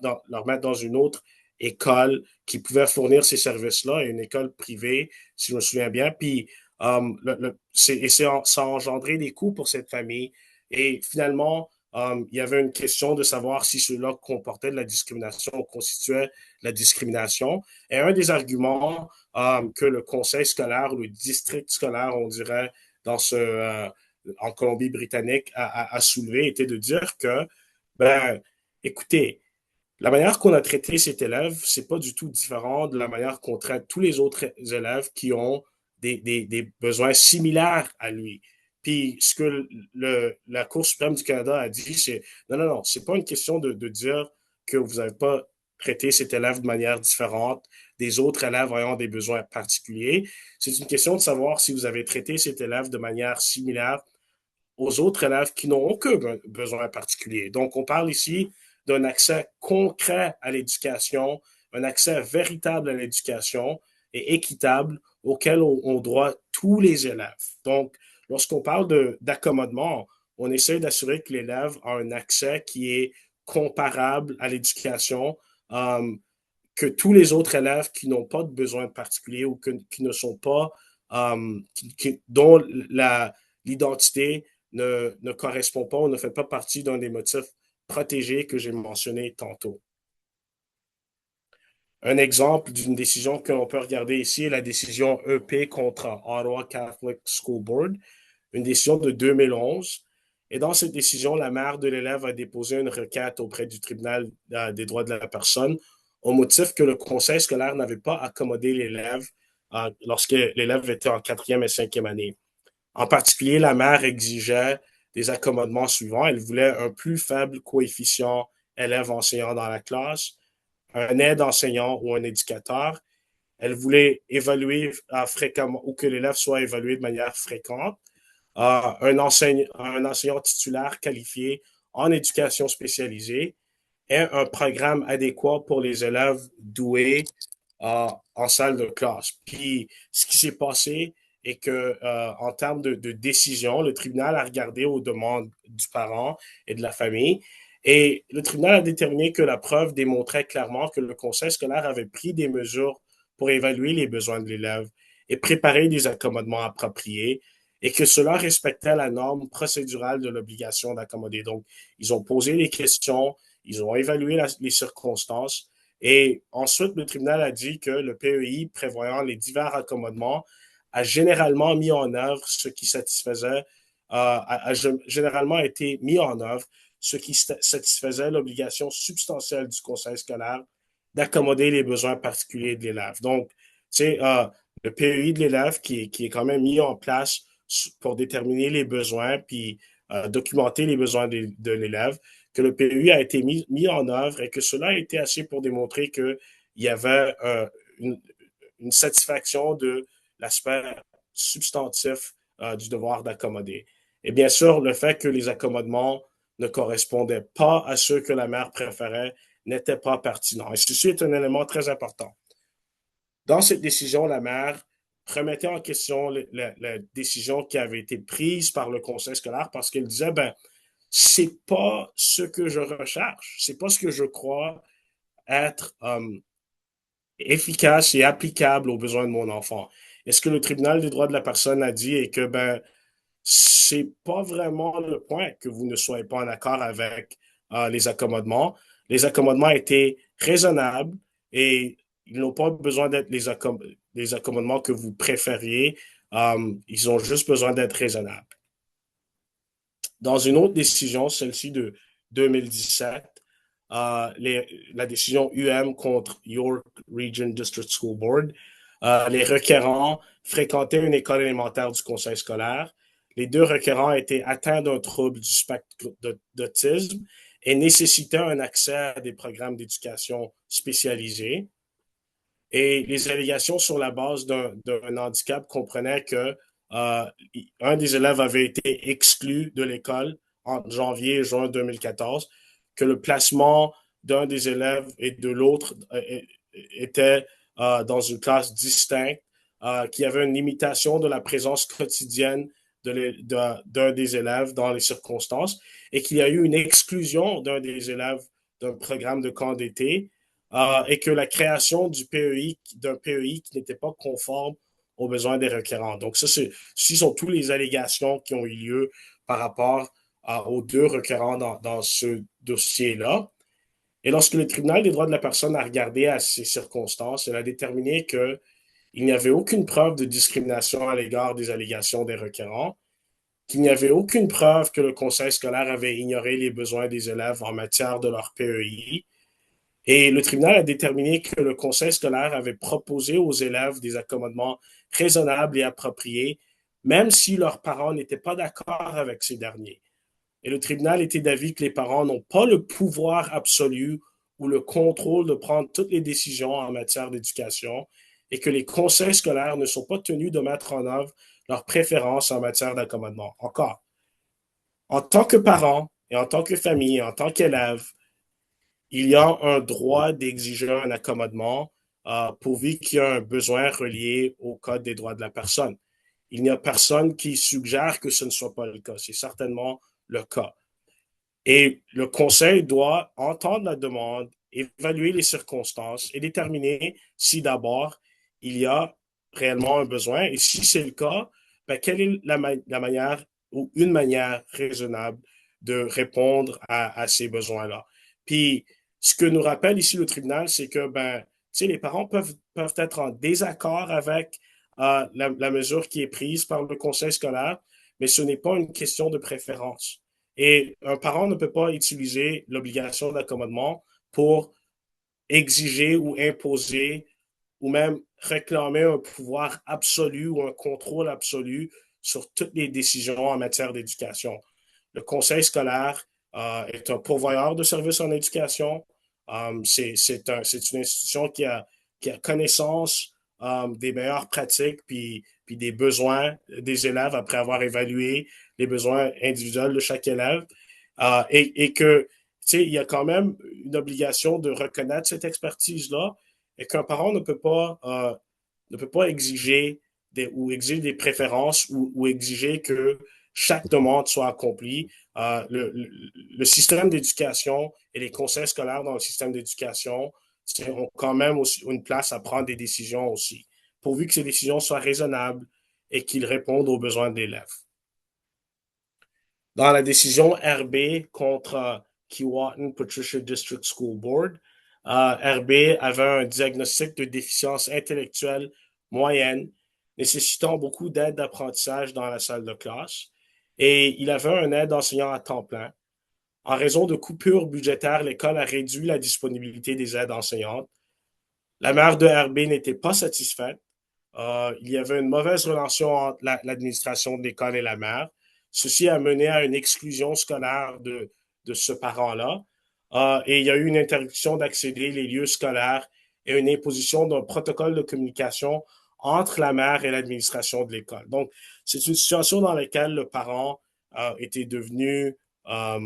dans une autre école qui pouvait fournir ces services-là, une école privée, si je me souviens bien. Puis, ça a engendré des coûts pour cette famille. Et finalement, il y avait une question de savoir si cela comportait de la discrimination ou constituait de la discrimination. Et un des arguments que le conseil scolaire ou le district scolaire, on dirait, en Colombie-Britannique à soulever était de dire que, ben, écoutez, la manière qu'on a traité cet élève, c'est pas du tout différent de la manière qu'on traite tous les autres élèves qui ont des besoins similaires à lui. Puis ce que la Cour suprême du Canada a dit, c'est non, non, non, c'est pas une question de dire que vous n'avez pas traité cet élève de manière différente des autres élèves ayant des besoins particuliers. C'est une question de savoir si vous avez traité cet élève de manière similaire aux autres élèves qui n'ont aucun besoin particulier. Donc, on parle ici d'un accès concret à l'éducation, un accès véritable à l'éducation et équitable auquel ont droit tous les élèves. Donc, lorsqu'on parle d'accommodement, on essaie d'assurer que l'élève a un accès qui est comparable à l'éducation, que tous les autres élèves qui n'ont pas de besoins particuliers ou qui ne sont pas, dont l'identité ne correspond pas ou ne fait pas partie d'un des motifs protégés que j'ai mentionné tantôt. Un exemple d'une décision que l'on peut regarder ici est la décision EP contre Ottawa Catholic School Board, une décision de 2011. Et dans cette décision, la mère de l'élève a déposé une requête auprès du tribunal des droits de la personne au motif que le conseil scolaire n'avait pas accommodé l'élève lorsque l'élève était en quatrième et cinquième année. En particulier, la mère exigeait des accommodements suivants. Elle voulait un plus faible coefficient élève-enseignant dans la classe, un aide enseignant ou un éducateur. Elle voulait évaluer fréquemment ou que l'élève soit évalué de manière fréquente. Un enseignant titulaire qualifié en éducation spécialisée et un programme adéquat pour les élèves doués en salle de classe. Puis, ce qui s'est passé est que, en termes de décision, le tribunal a regardé aux demandes du parent et de la famille et le tribunal a déterminé que la preuve démontrait clairement que le conseil scolaire avait pris des mesures pour évaluer les besoins de l'élève et préparer des accommodements appropriés et que cela respectait la norme procédurale de l'obligation d'accommoder. Donc, ils ont posé les questions, ils ont évalué les circonstances et ensuite, le tribunal a dit que le PEI, prévoyant les divers accommodements, a généralement mis en œuvre ce qui satisfaisait, a généralement été mis en œuvre ce qui satisfaisait l'obligation substantielle du conseil scolaire d'accommoder les besoins particuliers de l'élève. Donc, c'est le PEI de l'élève qui est quand même mis en place pour déterminer les besoins puis documenter les besoins de l'élève, que le PEI a été mis en œuvre et que cela a été assez pour démontrer qu'il y avait une satisfaction de l'aspect substantif du devoir d'accommoder. Et bien sûr, le fait que les accommodements ne correspondaient pas à ceux que la mère préférait n'était pas pertinent. Et ceci est un élément très important. Dans cette décision, la mère remettait en question la décision qui avait été prise par le conseil scolaire parce qu'elle disait, ben, c'est pas ce que je recherche, c'est pas ce que je crois être efficace et applicable aux besoins de mon enfant. Et ce que le tribunal des droits de la personne a dit est que ben c'est pas vraiment le point que vous ne soyez pas en accord avec les accommodements. Les accommodements étaient raisonnables et ils n'ont pas besoin d'être les accommodements que vous préfériez. Ils ont juste besoin d'être raisonnables. Dans une autre décision, celle-ci de 2017, la décision UM contre York Region District School Board, les requérants fréquentaient une école élémentaire du conseil scolaire. Les deux requérants étaient atteints d'un trouble du spectre d'autisme et nécessitaient un accès à des programmes d'éducation spécialisés. Et les allégations sur la base d'un handicap comprenaient que un des élèves avait été exclu de l'école en janvier et juin 2014, que le placement d'un des élèves et de l'autre était dans une classe distincte, qu'il y avait une limitation de la présence quotidienne d'un des élèves dans les circonstances et qu'il y a eu une exclusion d'un des élèves d'un programme de camp d'été et que la création d'un PEI qui n'était pas conforme aux besoins des requérants. Donc, ce sont toutes les allégations qui ont eu lieu par rapport aux deux requérants dans ce dossier-là. Et lorsque le tribunal des droits de la personne a regardé à ces circonstances, elle a déterminé que il n'y avait aucune preuve de discrimination à l'égard des allégations des requérants, qu'il n'y avait aucune preuve que le conseil scolaire avait ignoré les besoins des élèves en matière de leur PEI. Et le tribunal a déterminé que le conseil scolaire avait proposé aux élèves des accommodements raisonnables et appropriés, même si leurs parents n'étaient pas d'accord avec ces derniers. Et le tribunal était d'avis que les parents n'ont pas le pouvoir absolu ou le contrôle de prendre toutes les décisions en matière d'éducation et que les conseils scolaires ne sont pas tenus de mettre en œuvre leurs préférences en matière d'accommodement. Encore, en tant que parent et en tant que famille, en tant qu'élève, il y a un droit d'exiger un accommodement pourvu qu'il y ait un besoin relié au Code des droits de la personne. Il n'y a personne qui suggère que ce ne soit pas le cas. C'est certainement le cas. Et le conseil doit entendre la demande, évaluer les circonstances et déterminer si d'abord il y a réellement un besoin. Et si c'est le cas, ben, quelle est la manière ou une manière raisonnable de répondre à ces besoins-là. Puis, ce que nous rappelle ici le tribunal, c'est que ben, tu sais, les parents peuvent être en désaccord avec la mesure qui est prise par le conseil scolaire, mais ce n'est pas une question de préférence. Et un parent ne peut pas utiliser l'obligation d'accommodement pour exiger ou imposer ou même réclamer un pouvoir absolu ou un contrôle absolu sur toutes les décisions en matière d'éducation. Le conseil scolaire est un pourvoyeur de services en éducation. C'est une institution qui a connaissance des meilleures pratiques puis des besoins des élèves après avoir évalué les besoins individuels de chaque élève. Et que, tu sais, il y a quand même une obligation de reconnaître cette expertise-là et qu'un parent ne peut pas exiger ou exiger des préférences ou exiger que chaque demande soit accomplie. Le système d'éducation et les conseils scolaires dans le système d'éducation ont quand même aussi une place à prendre des décisions aussi, pourvu que ces décisions soient raisonnables et qu'ils répondent aux besoins de l'élève. Dans la décision RB contre Keewatin Patricia District School Board, RB avait un diagnostic de déficience intellectuelle moyenne, nécessitant beaucoup d'aide d'apprentissage dans la salle de classe, et il avait un aide enseignant à temps plein. En raison de coupures budgétaires, l'école a réduit la disponibilité des aides enseignantes. La mère de RB n'était pas satisfaite. Il y avait une mauvaise relation entre l'administration de l'école et la mère. Ceci a mené à une exclusion scolaire de ce parent-là. Et il y a eu une interdiction d'accéder les lieux scolaires et une imposition d'un protocole de communication entre la mère et l'administration de l'école. Donc, c'est une situation dans laquelle le parent était devenu, je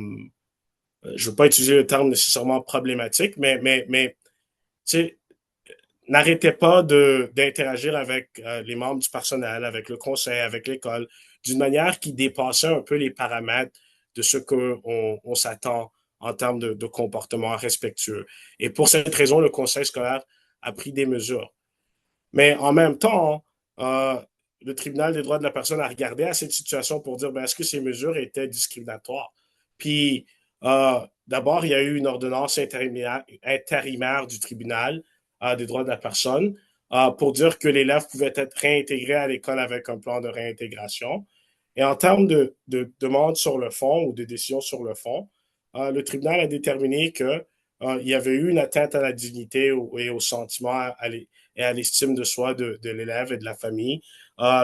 ne veux pas utiliser le terme nécessairement problématique, mais tu sais, n'arrêtait pas d'interagir avec les membres du personnel, avec le conseil, avec l'école, d'une manière qui dépassait un peu les paramètres de ce qu'on s'attend en termes de comportement respectueux. Et pour cette raison, le conseil scolaire a pris des mesures. Mais en même temps, le tribunal des droits de la personne a regardé à cette situation pour dire, ben, est-ce que ces mesures étaient discriminatoires? Puis, d'abord, il y a eu une ordonnance intérimaire du tribunal des droits de la personne pour dire que l'élève pouvait être réintégré à l'école avec un plan de réintégration. Et en termes de demande sur le fond ou de décision sur le fond, le tribunal a déterminé que il y avait eu une atteinte à la dignité et au sentiment et à l'estime de soi de l'élève et de la famille,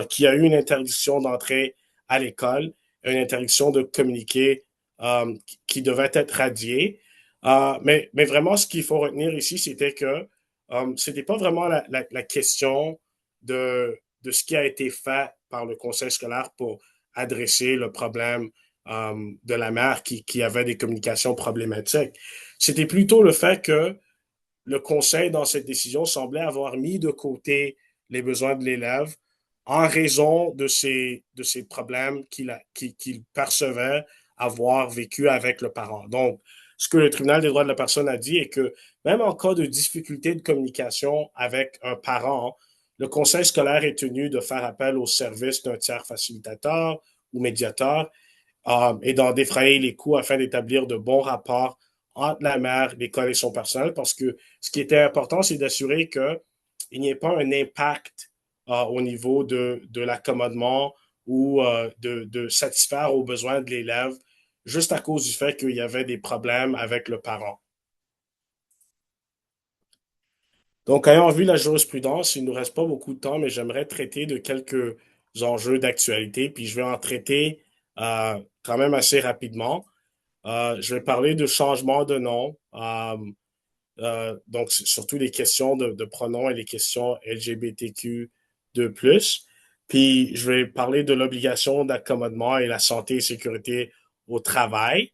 qu'il y a eu une interdiction d'entrer à l'école, une interdiction de communiquer qui devait être radiée. Mais vraiment, ce qu'il faut retenir ici, c'était que c'était pas vraiment la question de ce qui a été fait par le conseil scolaire pour adresser le problème de la mère qui avait des communications problématiques. C'était plutôt le fait que le conseil, dans cette décision, semblait avoir mis de côté les besoins de l'élève en raison de ces problèmes qu'il percevait avoir vécu avec le parent. Donc, ce que le tribunal des droits de la personne a dit est que même en cas de difficulté de communication avec un parent, le conseil scolaire est tenu de faire appel au service d'un tiers facilitateur ou médiateur et d'en défrayer les coûts afin d'établir de bons rapports entre la mère, l'école et son personnel, parce que ce qui était important, c'est d'assurer qu'il n'y ait pas un impact au niveau de l'accommodement ou de satisfaire aux besoins de l'élève juste à cause du fait qu'il y avait des problèmes avec le parent. Donc, ayant vu la jurisprudence, il ne nous reste pas beaucoup de temps, mais j'aimerais traiter de quelques enjeux d'actualité, puis je vais en traiter quand même assez rapidement. Je vais parler de changement de nom, donc surtout les questions de pronoms et les questions LGBTQ2+. Puis je vais parler de l'obligation d'accommodement et la santé et sécurité au travail.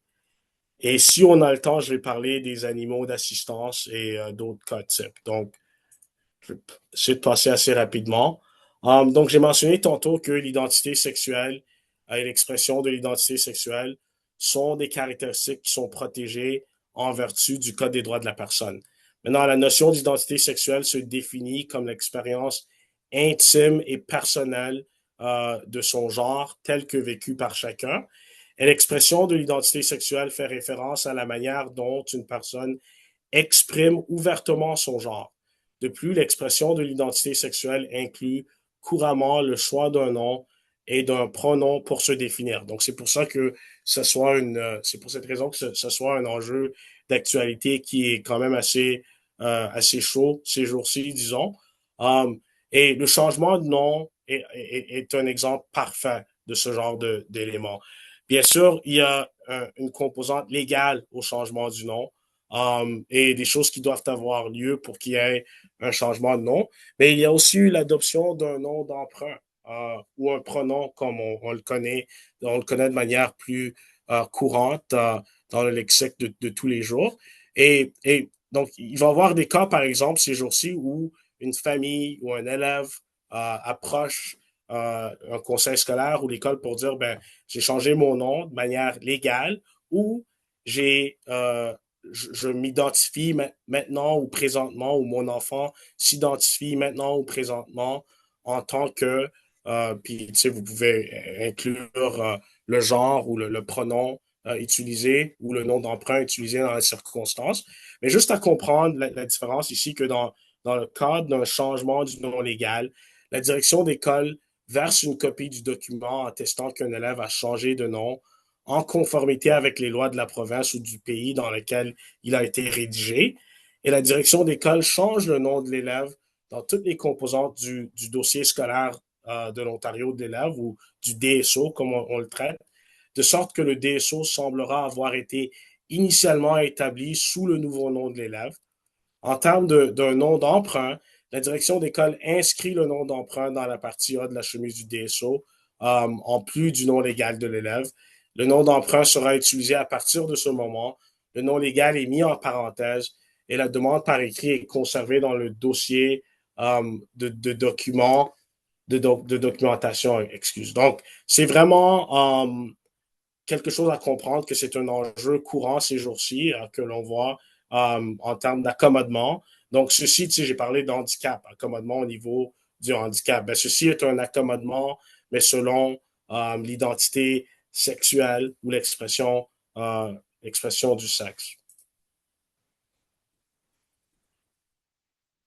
Et si on a le temps, je vais parler des animaux d'assistance et d'autres cas types. Donc, je vais essayer de passer assez rapidement. Donc, j'ai mentionné tantôt que l'identité sexuelle et l'expression de l'identité sexuelle sont des caractéristiques qui sont protégées en vertu du Code des droits de la personne. Maintenant, la notion d'identité sexuelle se définit comme l'expérience intime et personnelle de son genre tel que vécu par chacun. Et l'expression de l'identité sexuelle fait référence à la manière dont une personne exprime ouvertement son genre. De plus, l'expression de l'identité sexuelle inclut couramment le choix d'un nom et d'un pronom pour se définir. Donc, c'est pour ça que c'est pour cette raison que ce soit un enjeu d'actualité qui est quand même assez chaud ces jours-ci, disons. Um, et le changement de nom est un exemple parfait de ce genre d'élément. Bien sûr, il y a une composante légale au changement du nom et des choses qui doivent avoir lieu pour qu'il y ait un changement de nom. Mais il y a aussi eu l'adoption d'un nom d'emprunt ou un pronom comme on le connaît de manière plus courante dans le lexique de tous les jours. Et donc, il va y avoir des cas, par exemple, ces jours-ci, où une famille ou un élève approche un conseil scolaire ou l'école pour dire, ben, j'ai changé mon nom de manière légale ou je m'identifie maintenant ou présentement, ou mon enfant s'identifie maintenant ou présentement en tant que, puis tu sais, vous pouvez inclure le genre ou le pronom utilisé ou le nom d'emprunt utilisé dans les circonstances. Mais juste à comprendre la différence ici que dans le cadre d'un changement du nom légal, la direction d'école verse une copie du document attestant qu'un élève a changé de nom en conformité avec les lois de la province ou du pays dans lequel il a été rédigé. Et la direction d'école change le nom de l'élève dans toutes les composantes du dossier scolaire de l'Ontario de l'élève ou du DSO, comme on le traite, de sorte que le DSO semblera avoir été initialement établi sous le nouveau nom de l'élève. En termes d'un nom d'emprunt, la direction d'école inscrit le nom d'emprunt dans la partie A de la chemise du DSO, en plus du nom légal de l'élève. Le nom d'emprunt sera utilisé à partir de ce moment. Le nom légal est mis en parenthèse et la demande par écrit est conservée dans le dossier de documents, de documentation, excuse. Donc, c'est vraiment quelque chose à comprendre que c'est un enjeu courant ces jours-ci que l'on voit en termes d'accommodement. Donc, ceci, tu sais, j'ai parlé d'handicap, accommodement au niveau du handicap. Ben, ceci est un accommodement, mais selon l'identité sexuelle ou l'expression du sexe.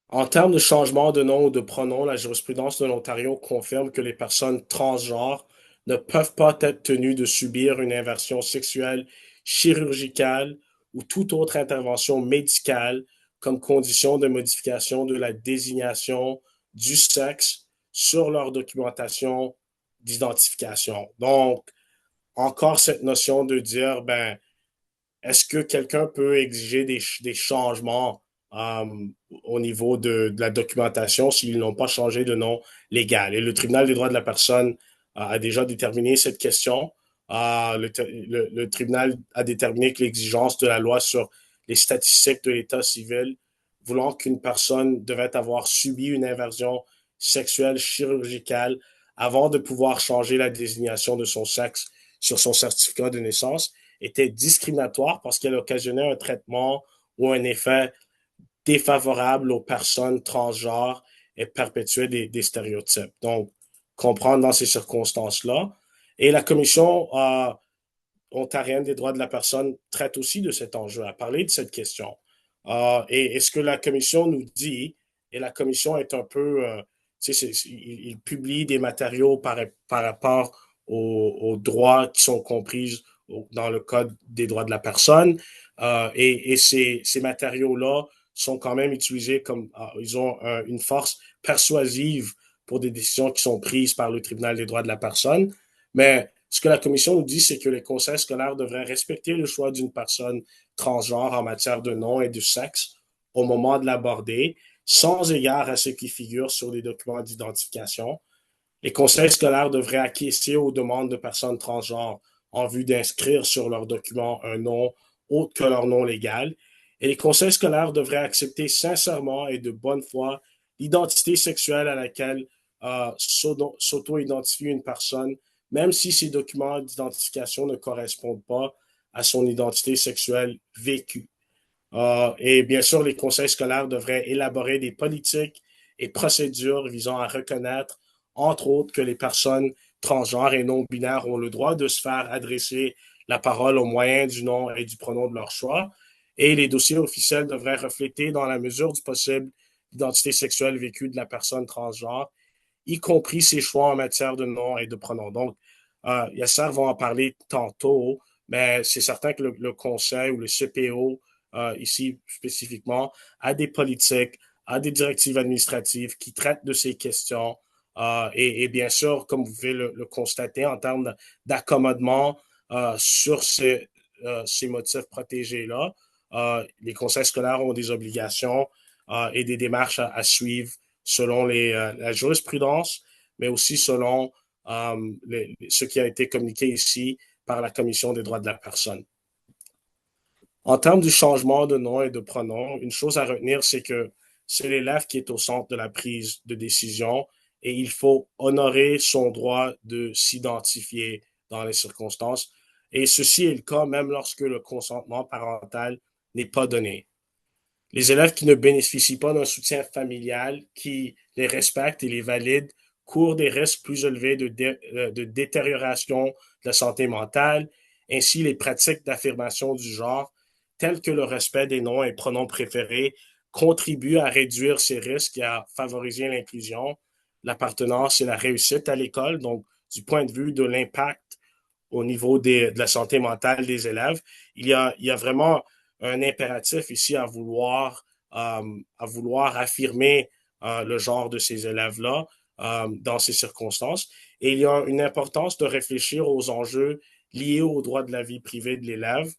En termes de changement de nom ou de pronom, la jurisprudence de l'Ontario confirme que les personnes transgenres ne peuvent pas être tenues de subir une inversion sexuelle chirurgicale ou toute autre intervention médicale comme condition de modification de la désignation du sexe sur leur documentation d'identification. Donc, encore cette notion de dire, ben, est-ce que quelqu'un peut exiger des changements euh, au niveau de la documentation s'ils n'ont pas changé de nom légal? Et le tribunal des droits de la personne a déjà déterminé cette question. Le tribunal a déterminé que l'exigence de la loi sur les statistiques de l'état civil, voulant qu'une personne devait avoir subi une inversion sexuelle chirurgicale avant de pouvoir changer la désignation de son sexe sur son certificat de naissance, était discriminatoire parce qu'elle occasionnait un traitement ou un effet défavorable aux personnes transgenres et perpétuait des stéréotypes. Donc, comprendre dans ces circonstances-là. Et la Commission ontarienne des droits de la personne traite aussi de cet enjeu, a parlé de cette question. Et ce que la Commission nous dit, et la Commission est un peu il publie des matériaux par rapport aux droits qui sont compris dans le Code des droits de la personne. Et ces matériaux-là sont quand même utilisés comme ils ont une force persuasive pour des décisions qui sont prises par le tribunal des droits de la personne. Mais ce que la commission nous dit, c'est que les conseils scolaires devraient respecter le choix d'une personne transgenre en matière de nom et de sexe au moment de l'aborder, sans égard à ce qui figure sur les documents d'identification. Les conseils scolaires devraient acquiescer aux demandes de personnes transgenres en vue d'inscrire sur leurs documents un nom autre que leur nom légal. Et les conseils scolaires devraient accepter sincèrement et de bonne foi l'identité sexuelle à laquelle s'auto-identifie une personne, même si ces documents d'identification ne correspondent pas à son identité sexuelle vécue. Et bien sûr, les conseils scolaires devraient élaborer des politiques et procédures visant à reconnaître, entre autres, que les personnes transgenres et non-binaires ont le droit de se faire adresser la parole au moyen du nom et du pronom de leur choix. Et les dossiers officiels devraient refléter, dans la mesure du possible, l'identité sexuelle vécue de la personne transgenre, y compris ses choix en matière de nom et de pronom. Donc, Yasser va en parler tantôt, mais c'est certain que le conseil ou le CPO ici spécifiquement, à des politiques, à des directives administratives qui traitent de ces questions. Et bien sûr, comme vous pouvez le constater, en termes d'accommodement sur ces motifs protégés-là, les conseils scolaires ont des obligations et des démarches à suivre selon la jurisprudence, mais aussi selon ce qui a été communiqué ici par la Commission des droits de la personne. En termes du changement de nom et de pronom, une chose à retenir, c'est que c'est l'élève qui est au centre de la prise de décision et il faut honorer son droit de s'identifier dans les circonstances. Et ceci est le cas même lorsque le consentement parental n'est pas donné. Les élèves qui ne bénéficient pas d'un soutien familial qui les respecte et les valide courent des risques plus élevés de détérioration de la santé mentale. Ainsi, les pratiques d'affirmation du genre, telles que le respect des noms et pronoms préférés, contribuent à réduire ces risques et à favoriser l'inclusion, l'appartenance et la réussite à l'école. Donc, du point de vue de l'impact au niveau de la santé mentale des élèves, il y a vraiment un impératif ici à vouloir affirmer le genre de ces élèves-là dans ces circonstances. Et il y a une importance de réfléchir aux enjeux liés aux droits de la vie privée de l'élève,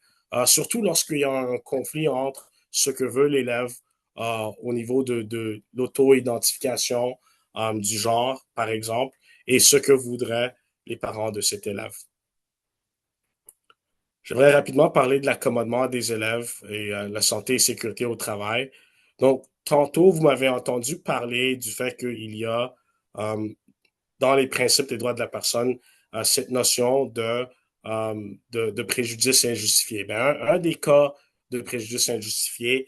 surtout lorsqu'il y a un conflit entre ce que veut l'élève au niveau de l'auto-identification du genre, par exemple, et ce que voudraient les parents de cet élève. J'aimerais rapidement parler de l'accommodement des élèves et la santé et sécurité au travail. Donc, tantôt, vous m'avez entendu parler du fait qu'il y a, euh, dans les principes des droits de la personne, cette notion de préjudice injustifié. Ben, un des cas de préjudice injustifié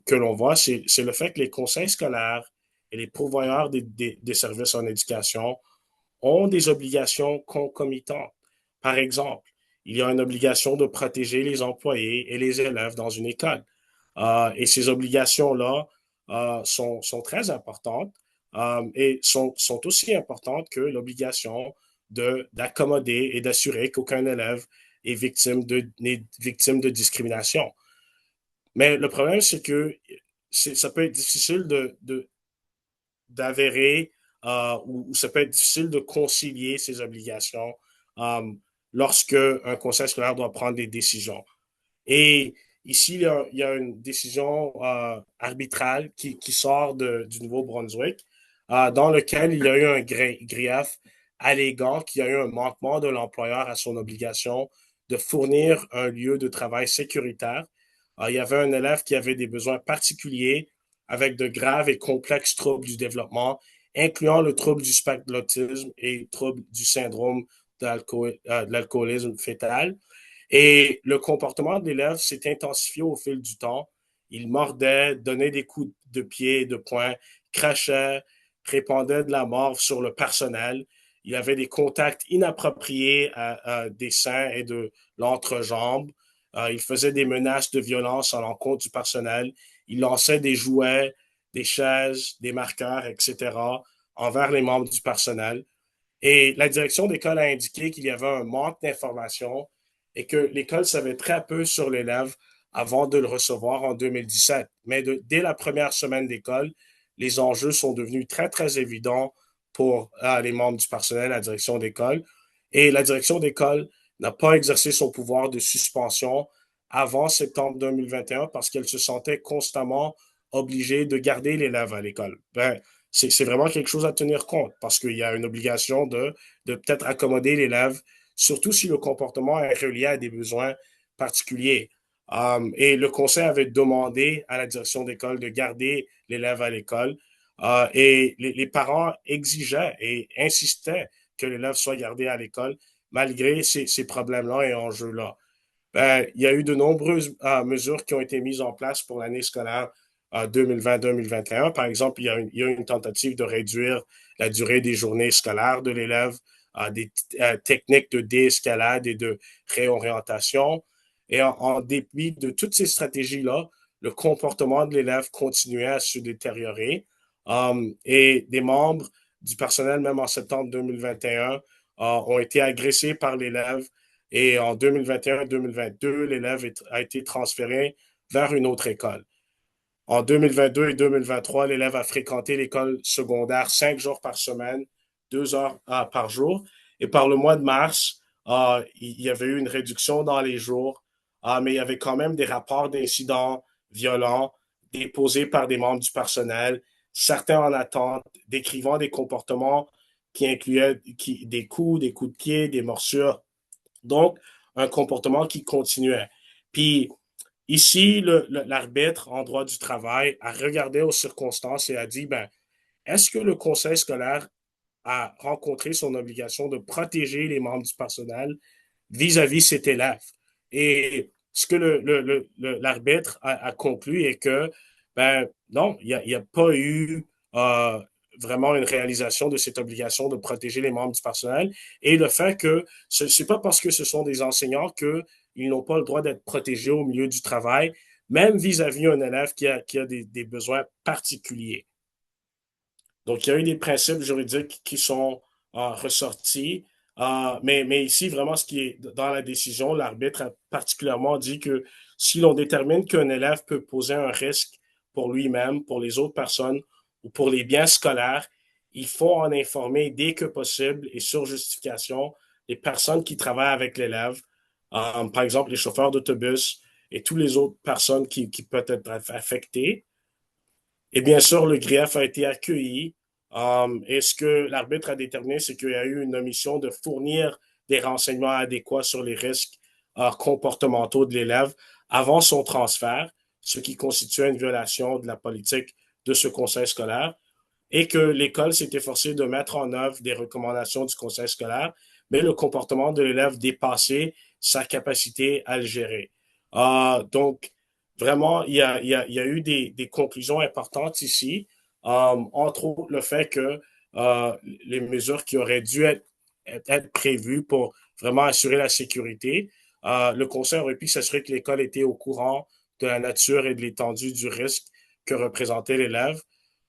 que l'on voit, c'est le fait que les conseils scolaires et les pourvoyeurs des services en éducation ont des obligations concomitantes. Par exemple, il y a une obligation de protéger les employés et les élèves dans une école. Et ces obligations-là sont très importantes et sont aussi importantes que l'obligation d'accommoder et d'assurer qu'aucun élève n'est victime de discrimination. Mais le problème, c'est que ça peut être difficile d'avérer ou ça peut être difficile de concilier ces obligations euh, lorsque un conseil scolaire doit prendre des décisions. Et ici, il y a une décision arbitrale qui sort du Nouveau-Brunswick dans lequel il y a eu un grief alléguant qu'il y a eu un manquement de l'employeur à son obligation de fournir un lieu de travail sécuritaire. Il y avait un élève qui avait des besoins particuliers avec de graves et complexes troubles du développement, incluant le trouble du spectre de l'autisme et le trouble du syndrome de l'alcoolisme fœtal. Et le comportement de l'élève s'est intensifié au fil du temps. Il mordait, donnait des coups de pied, de poing, crachait, répandait de la morve sur le personnel. Il avait des contacts inappropriés des seins et de l'entrejambe. Il faisait des menaces de violence à l'encontre du personnel. Il lançait des jouets, des chaises, des marqueurs, etc. envers les membres du personnel. Et la direction d'école a indiqué qu'il y avait un manque d'informations et que l'école savait très peu sur l'élève avant de le recevoir en 2017. Mais dès la première semaine d'école, les enjeux sont devenus très, très évidents pour les membres du personnel, la direction d'école. Et la direction d'école n'a pas exercé son pouvoir de suspension avant septembre 2021 parce qu'elle se sentait constamment obligée de garder l'élève à l'école. Ben, c'est vraiment quelque chose à tenir compte parce qu'il y a une obligation de peut-être accommoder l'élève, surtout si le comportement est relié à des besoins particuliers. Et le conseil avait demandé à la direction d'école de garder l'élève à l'école. Et les parents exigeaient et insistaient que l'élève soit gardé à l'école malgré ces problèmes-là et enjeux-là. Ben, il y a eu de nombreuses mesures qui ont été mises en place pour l'année scolaire 2020-2021. Par exemple, il y a une tentative de réduire la durée des journées scolaires de l'élève, des techniques de déescalade et de réorientation. Et en dépit de toutes ces stratégies-là, le comportement de l'élève continuait à se détériorer. Et des membres du personnel, même en septembre 2021, ont été agressés par l'élève et en 2021-2022, l'élève a été transféré vers une autre école. En 2022 et 2023, l'élève a fréquenté l'école secondaire 5 jours par semaine, 2 heures par jour. Et par le mois de mars, il y avait eu une réduction dans les jours, mais il y avait quand même des rapports d'incidents violents déposés par des membres du personnel, certains en attente, décrivant des comportements qui incluaient des coups de pied, des morsures. Donc, un comportement qui continuait. Puis, ici, l'arbitre en droit du travail a regardé aux circonstances et a dit, ben, est-ce que le conseil scolaire a rencontré son obligation de protéger les membres du personnel vis-à-vis cet élève? Et ce que l'arbitre a conclu est que, ben, non, il n'y a pas eu vraiment une réalisation de cette obligation de protéger les membres du personnel. Et le fait que ce n'est pas parce que ce sont des enseignants qu'ils n'ont pas le droit d'être protégés au milieu du travail, même vis-à-vis un élève qui a des besoins particuliers. Donc, il y a eu des principes juridiques qui sont ressortis. Mais ici, vraiment, ce qui est dans la décision, l'arbitre a particulièrement dit que si l'on détermine qu'un élève peut poser un risque pour lui-même, pour les autres personnes ou pour les biens scolaires, il faut en informer dès que possible et sur justification les personnes qui travaillent avec l'élève, par exemple les chauffeurs d'autobus et toutes les autres personnes qui peuvent être affectées. Et bien sûr, le grief a été accueilli. Et ce que l'arbitre a déterminé, c'est qu'il y a eu une omission de fournir des renseignements adéquats sur les risques comportementaux de l'élève avant son transfert, ce qui constituait une violation de la politique de ce conseil scolaire, et que l'école s'est efforcée de mettre en œuvre des recommandations du conseil scolaire, mais le comportement de l'élève dépassait sa capacité à le gérer. Donc, vraiment, il y a eu des conclusions importantes ici, entre autres le fait que les mesures qui auraient dû être prévues pour vraiment assurer la sécurité, le conseil aurait pu s'assurer que l'école était au courant de la nature et de l'étendue du risque que représentait l'élève.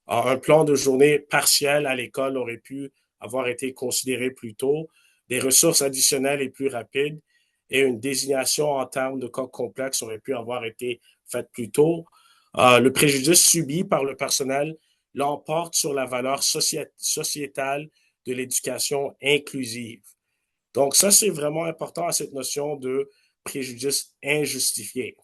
Un plan de journée partiel à l'école aurait pu avoir été considéré plus tôt, des ressources additionnelles et plus rapides, et une désignation en termes de cas complexes aurait pu avoir été faite plus tôt. Le préjudice subi par le personnel l'emporte sur la valeur sociétale de l'éducation inclusive. Donc, ça, c'est vraiment important à cette notion de préjudice injustifié.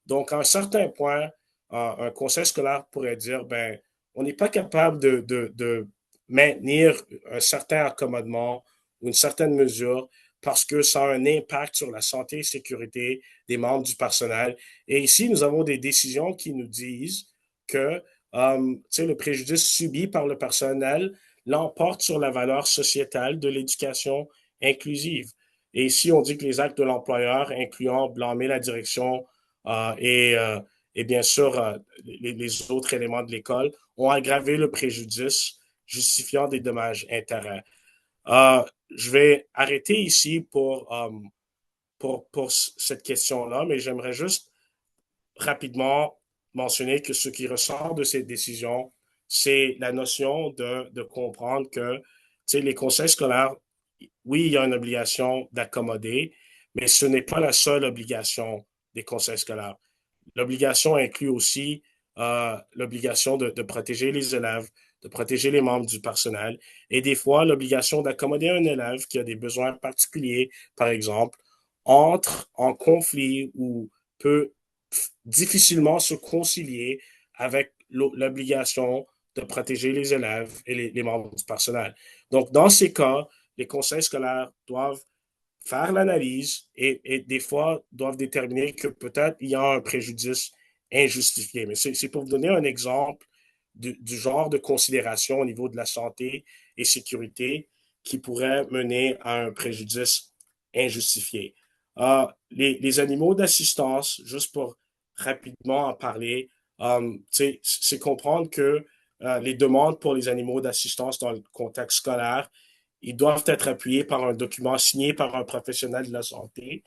Donc, à un certain point, un conseil scolaire pourrait dire, ben, on n'est pas capable de maintenir un certain accommodement ou une certaine mesure parce que ça a un impact sur la santé et sécurité des membres du personnel. Et ici, nous avons des décisions qui nous disent que le préjudice subi par le personnel l'emporte sur la valeur sociétale de l'éducation inclusive. Et ici, on dit que les actes de l'employeur, incluant blâmer la direction et bien sûr les autres éléments de l'école, ont aggravé le préjudice, justifiant des dommages-intérêts. Je vais arrêter ici pour cette question-là, mais j'aimerais juste rapidement mentionner que ce qui ressort de cette décision, c'est la notion de comprendre que, tu sais, les conseils scolaires, oui, il y a une obligation d'accommoder, mais ce n'est pas la seule obligation des conseils scolaires. L'obligation inclut aussi l'obligation de protéger les élèves, de protéger les membres du personnel et des fois l'obligation d'accommoder un élève qui a des besoins particuliers, par exemple, entre en conflit ou peut difficilement se concilier avec l'obligation de protéger les élèves et les membres du personnel. Donc, dans ces cas, les conseils scolaires doivent faire l'analyse et des fois doivent déterminer que peut-être il y a un préjudice injustifié. Mais c'est pour vous donner un exemple du genre de considération au niveau de la santé et sécurité qui pourrait mener à un préjudice injustifié. Les animaux d'assistance, juste pour rapidement en parler, c'est comprendre que les demandes pour les animaux d'assistance dans le contexte scolaire ils doivent être appuyés par un document signé par un professionnel de la santé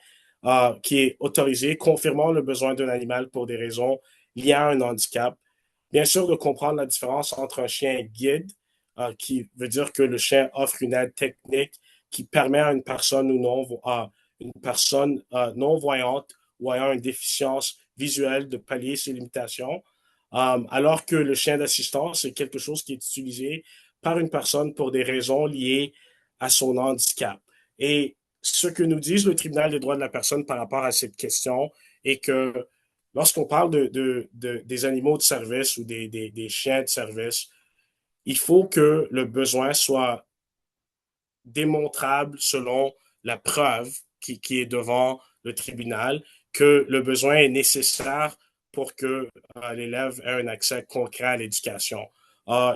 qui est autorisé, confirmant le besoin d'un animal pour des raisons liées à un handicap. Bien sûr, de comprendre la différence entre un chien guide, qui veut dire que le chien offre une aide technique qui permet à une personne ou non, à une personne non-voyante ou ayant une déficience visuelle de pallier ses limitations, alors que le chien d'assistance est quelque chose qui est utilisé par une personne pour des raisons liées à son handicap. Et ce que nous dit le tribunal des droits de la personne par rapport à cette question est que lorsqu'on parle des animaux de service ou des chiens de service, il faut que le besoin soit démontrable selon la preuve qui est devant le tribunal, que le besoin est nécessaire pour que l'élève ait un accès concret à l'éducation.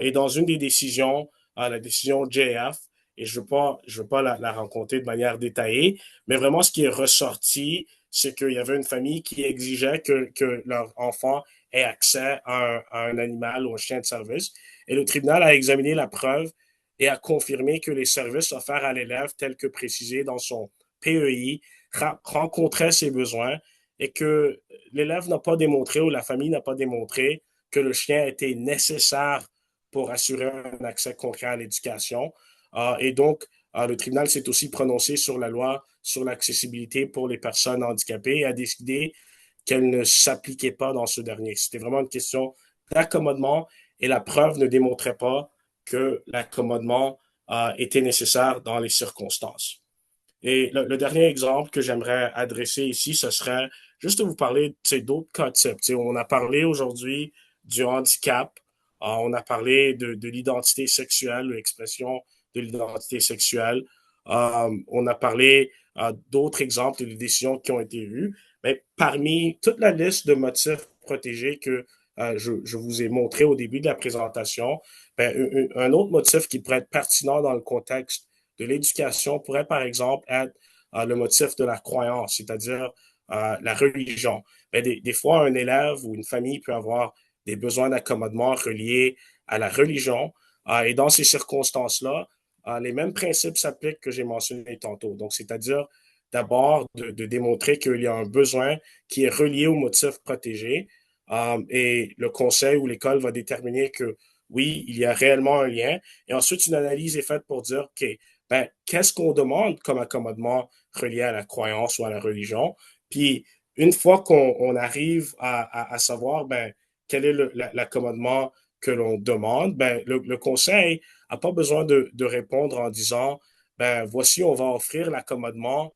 Et dans une des décisions, la décision JF, et je veux pas la rencontrer de manière détaillée, mais vraiment ce qui est ressorti, c'est qu'il y avait une famille qui exigeait que leur enfant ait accès à un animal ou un chien de service. Et le tribunal a examiné la preuve et a confirmé que les services offerts à l'élève, tels que précisés dans son PEI, rencontraient ses besoins et que l'élève n'a pas démontré ou la famille n'a pas démontré que le chien était nécessaire pour assurer un accès concret à l'éducation. Et donc, le tribunal s'est aussi prononcé sur la loi sur l'accessibilité pour les personnes handicapées et a décidé qu'elle ne s'appliquait pas dans ce dernier. C'était vraiment une question d'accommodement et la preuve ne démontrait pas que l'accommodement était nécessaire dans les circonstances. Et le dernier exemple que j'aimerais adresser ici, ce serait juste de vous parler d'autres concepts. On a parlé aujourd'hui du handicap, on a parlé de l'identité sexuelle, l'expression de l'identité sexuelle. On a parlé d'autres exemples de décisions qui ont été eues. Mais parmi toute la liste de motifs protégés que je vous ai montré au début de la présentation, ben, un autre motif qui pourrait être pertinent dans le contexte de l'éducation pourrait, par exemple, être le motif de la croyance, c'est-à-dire la religion. Mais des fois, un élève ou une famille peut avoir des besoins d'accommodement reliés à la religion. Et dans ces circonstances-là, les mêmes principes s'appliquent que j'ai mentionné tantôt. Donc, c'est-à-dire d'abord de démontrer qu'il y a un besoin qui est relié au motif protégé. Et le conseil ou l'école va déterminer que oui, il y a réellement un lien. Et ensuite, une analyse est faite pour dire, OK, ben, qu'est-ce qu'on demande comme accommodement relié à la croyance ou à la religion? Puis, une fois qu'on arrive à savoir ben, quel est l'accommodement que l'on demande, ben, le conseil n'a pas besoin de répondre en disant, ben, voici, on va offrir l'accommodement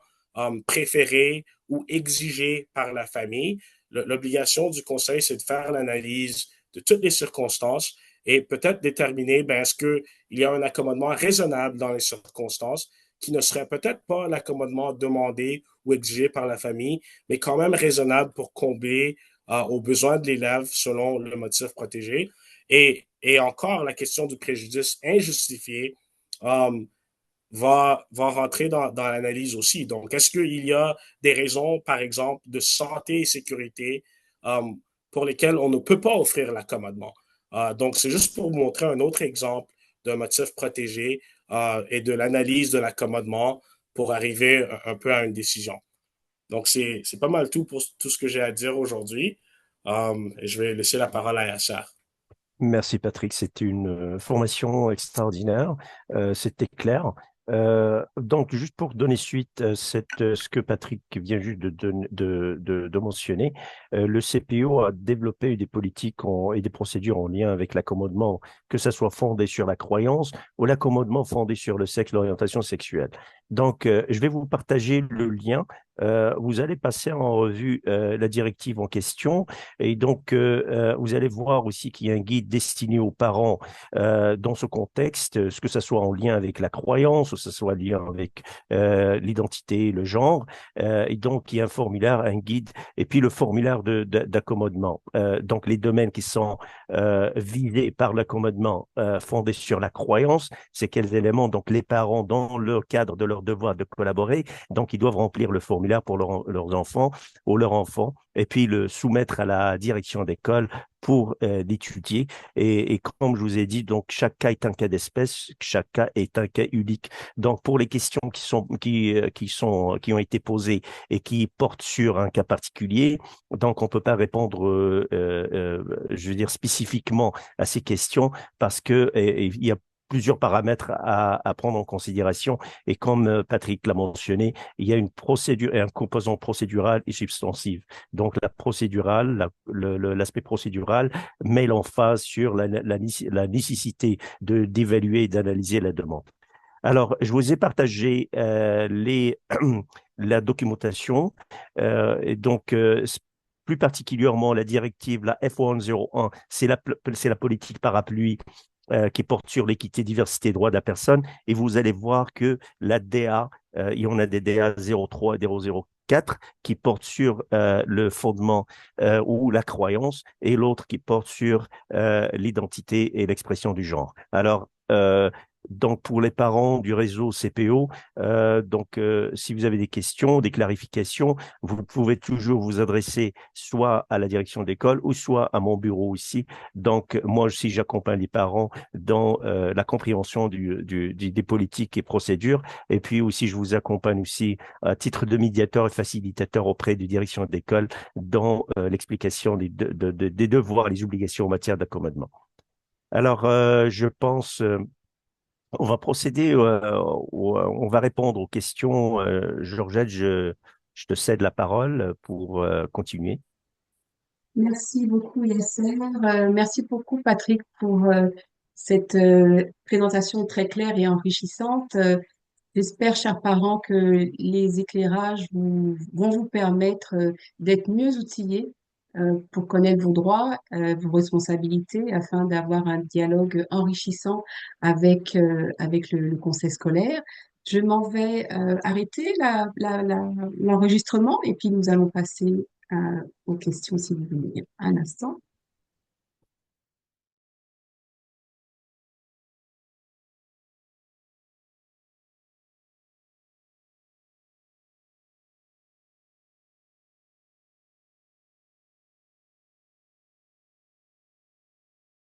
préféré ou exigé par la famille. L'obligation du conseil, c'est de faire l'analyse de toutes les circonstances et peut-être déterminer, ben, est-ce qu'il y a un accommodement raisonnable dans les circonstances qui ne serait peut-être pas l'accommodement demandé ou exigé par la famille, mais quand même raisonnable pour combler aux besoins de l'élève selon le motif protégé. Et encore, la question du préjudice injustifié va rentrer dans l'analyse aussi. Donc, est-ce qu'il y a des raisons, par exemple, de santé et sécurité pour lesquelles on ne peut pas offrir l'accommodement? Donc, c'est juste pour vous montrer un autre exemple d'un motif protégé et de l'analyse de l'accommodement pour arriver un peu à une décision. Donc, c'est pas mal tout pour tout ce que j'ai à dire aujourd'hui. Et je vais laisser la parole à Yasser. Merci Patrick, c'était une formation extraordinaire, c'était clair. Donc, juste pour donner suite à ce que Patrick vient juste de mentionner, le CPO a développé des politiques et des procédures en lien avec l'accommodement, que ce soit fondé sur la croyance ou l'accommodement fondé sur le sexe, l'orientation sexuelle. Donc, je vais vous partager le lien. Vous allez passer en revue la directive en question et donc vous allez voir aussi qu'il y a un guide destiné aux parents dans ce contexte, ce que ça soit en lien avec la croyance ou que ce soit en lien avec l'identité, le genre. Et donc, il y a un formulaire, un guide et puis le formulaire d'accommodement. Donc, les domaines qui sont visés par l'accommodement fondé sur la croyance, c'est quels éléments, donc les parents, dans le cadre de leur devoir de collaborer, donc ils doivent remplir le formulaire pour leurs enfants ou leurs enfants et puis le soumettre à la direction d'école pour l'étudier. Et comme je vous ai dit, donc chaque cas est un cas d'espèce, chaque cas est un cas unique. Donc pour les questions qui ont été posées et qui portent sur un cas particulier, donc on peut pas répondre, je veux dire spécifiquement à ces questions parce que il y a plusieurs paramètres à prendre en considération. Et comme Patrick l'a mentionné, il y a une procédure et un composant procédural et substantif. Donc, la procédurale, l'aspect procédural met l'emphase sur la nécessité d'évaluer et d'analyser la demande. Alors, je vous ai partagé la documentation et donc plus particulièrement la directive, la F101, c'est la politique parapluie qui porte sur l'équité, diversité et droits de la personne. Et vous allez voir que la DA, il y en a des DA 03 et 004 qui portent sur le fondement ou la croyance et l'autre qui porte sur l'identité et l'expression du genre. Alors, donc, pour les parents du réseau CPO, si vous avez des questions, des clarifications, vous pouvez toujours vous adresser soit à la direction d'école ou soit à mon bureau ici. Donc, moi aussi, j'accompagne les parents dans la compréhension des politiques et procédures. Et puis aussi, je vous accompagne aussi à titre de médiateur et facilitateur auprès des directions d'école dans l'explication des devoirs et les obligations en matière d'accommodement. Alors, je pense on va procéder, on va répondre aux questions. Georgette, je te cède la parole pour continuer. Merci beaucoup, Yasser. Merci beaucoup, Patrick, pour cette présentation très claire et enrichissante. J'espère, chers parents, que les éclairages vont vous permettre d'être mieux outillés pour connaître vos droits, vos responsabilités, afin d'avoir un dialogue enrichissant avec le conseil scolaire. Je m'en vais arrêter l'enregistrement et puis nous allons passer aux questions si vous voulez. Un instant.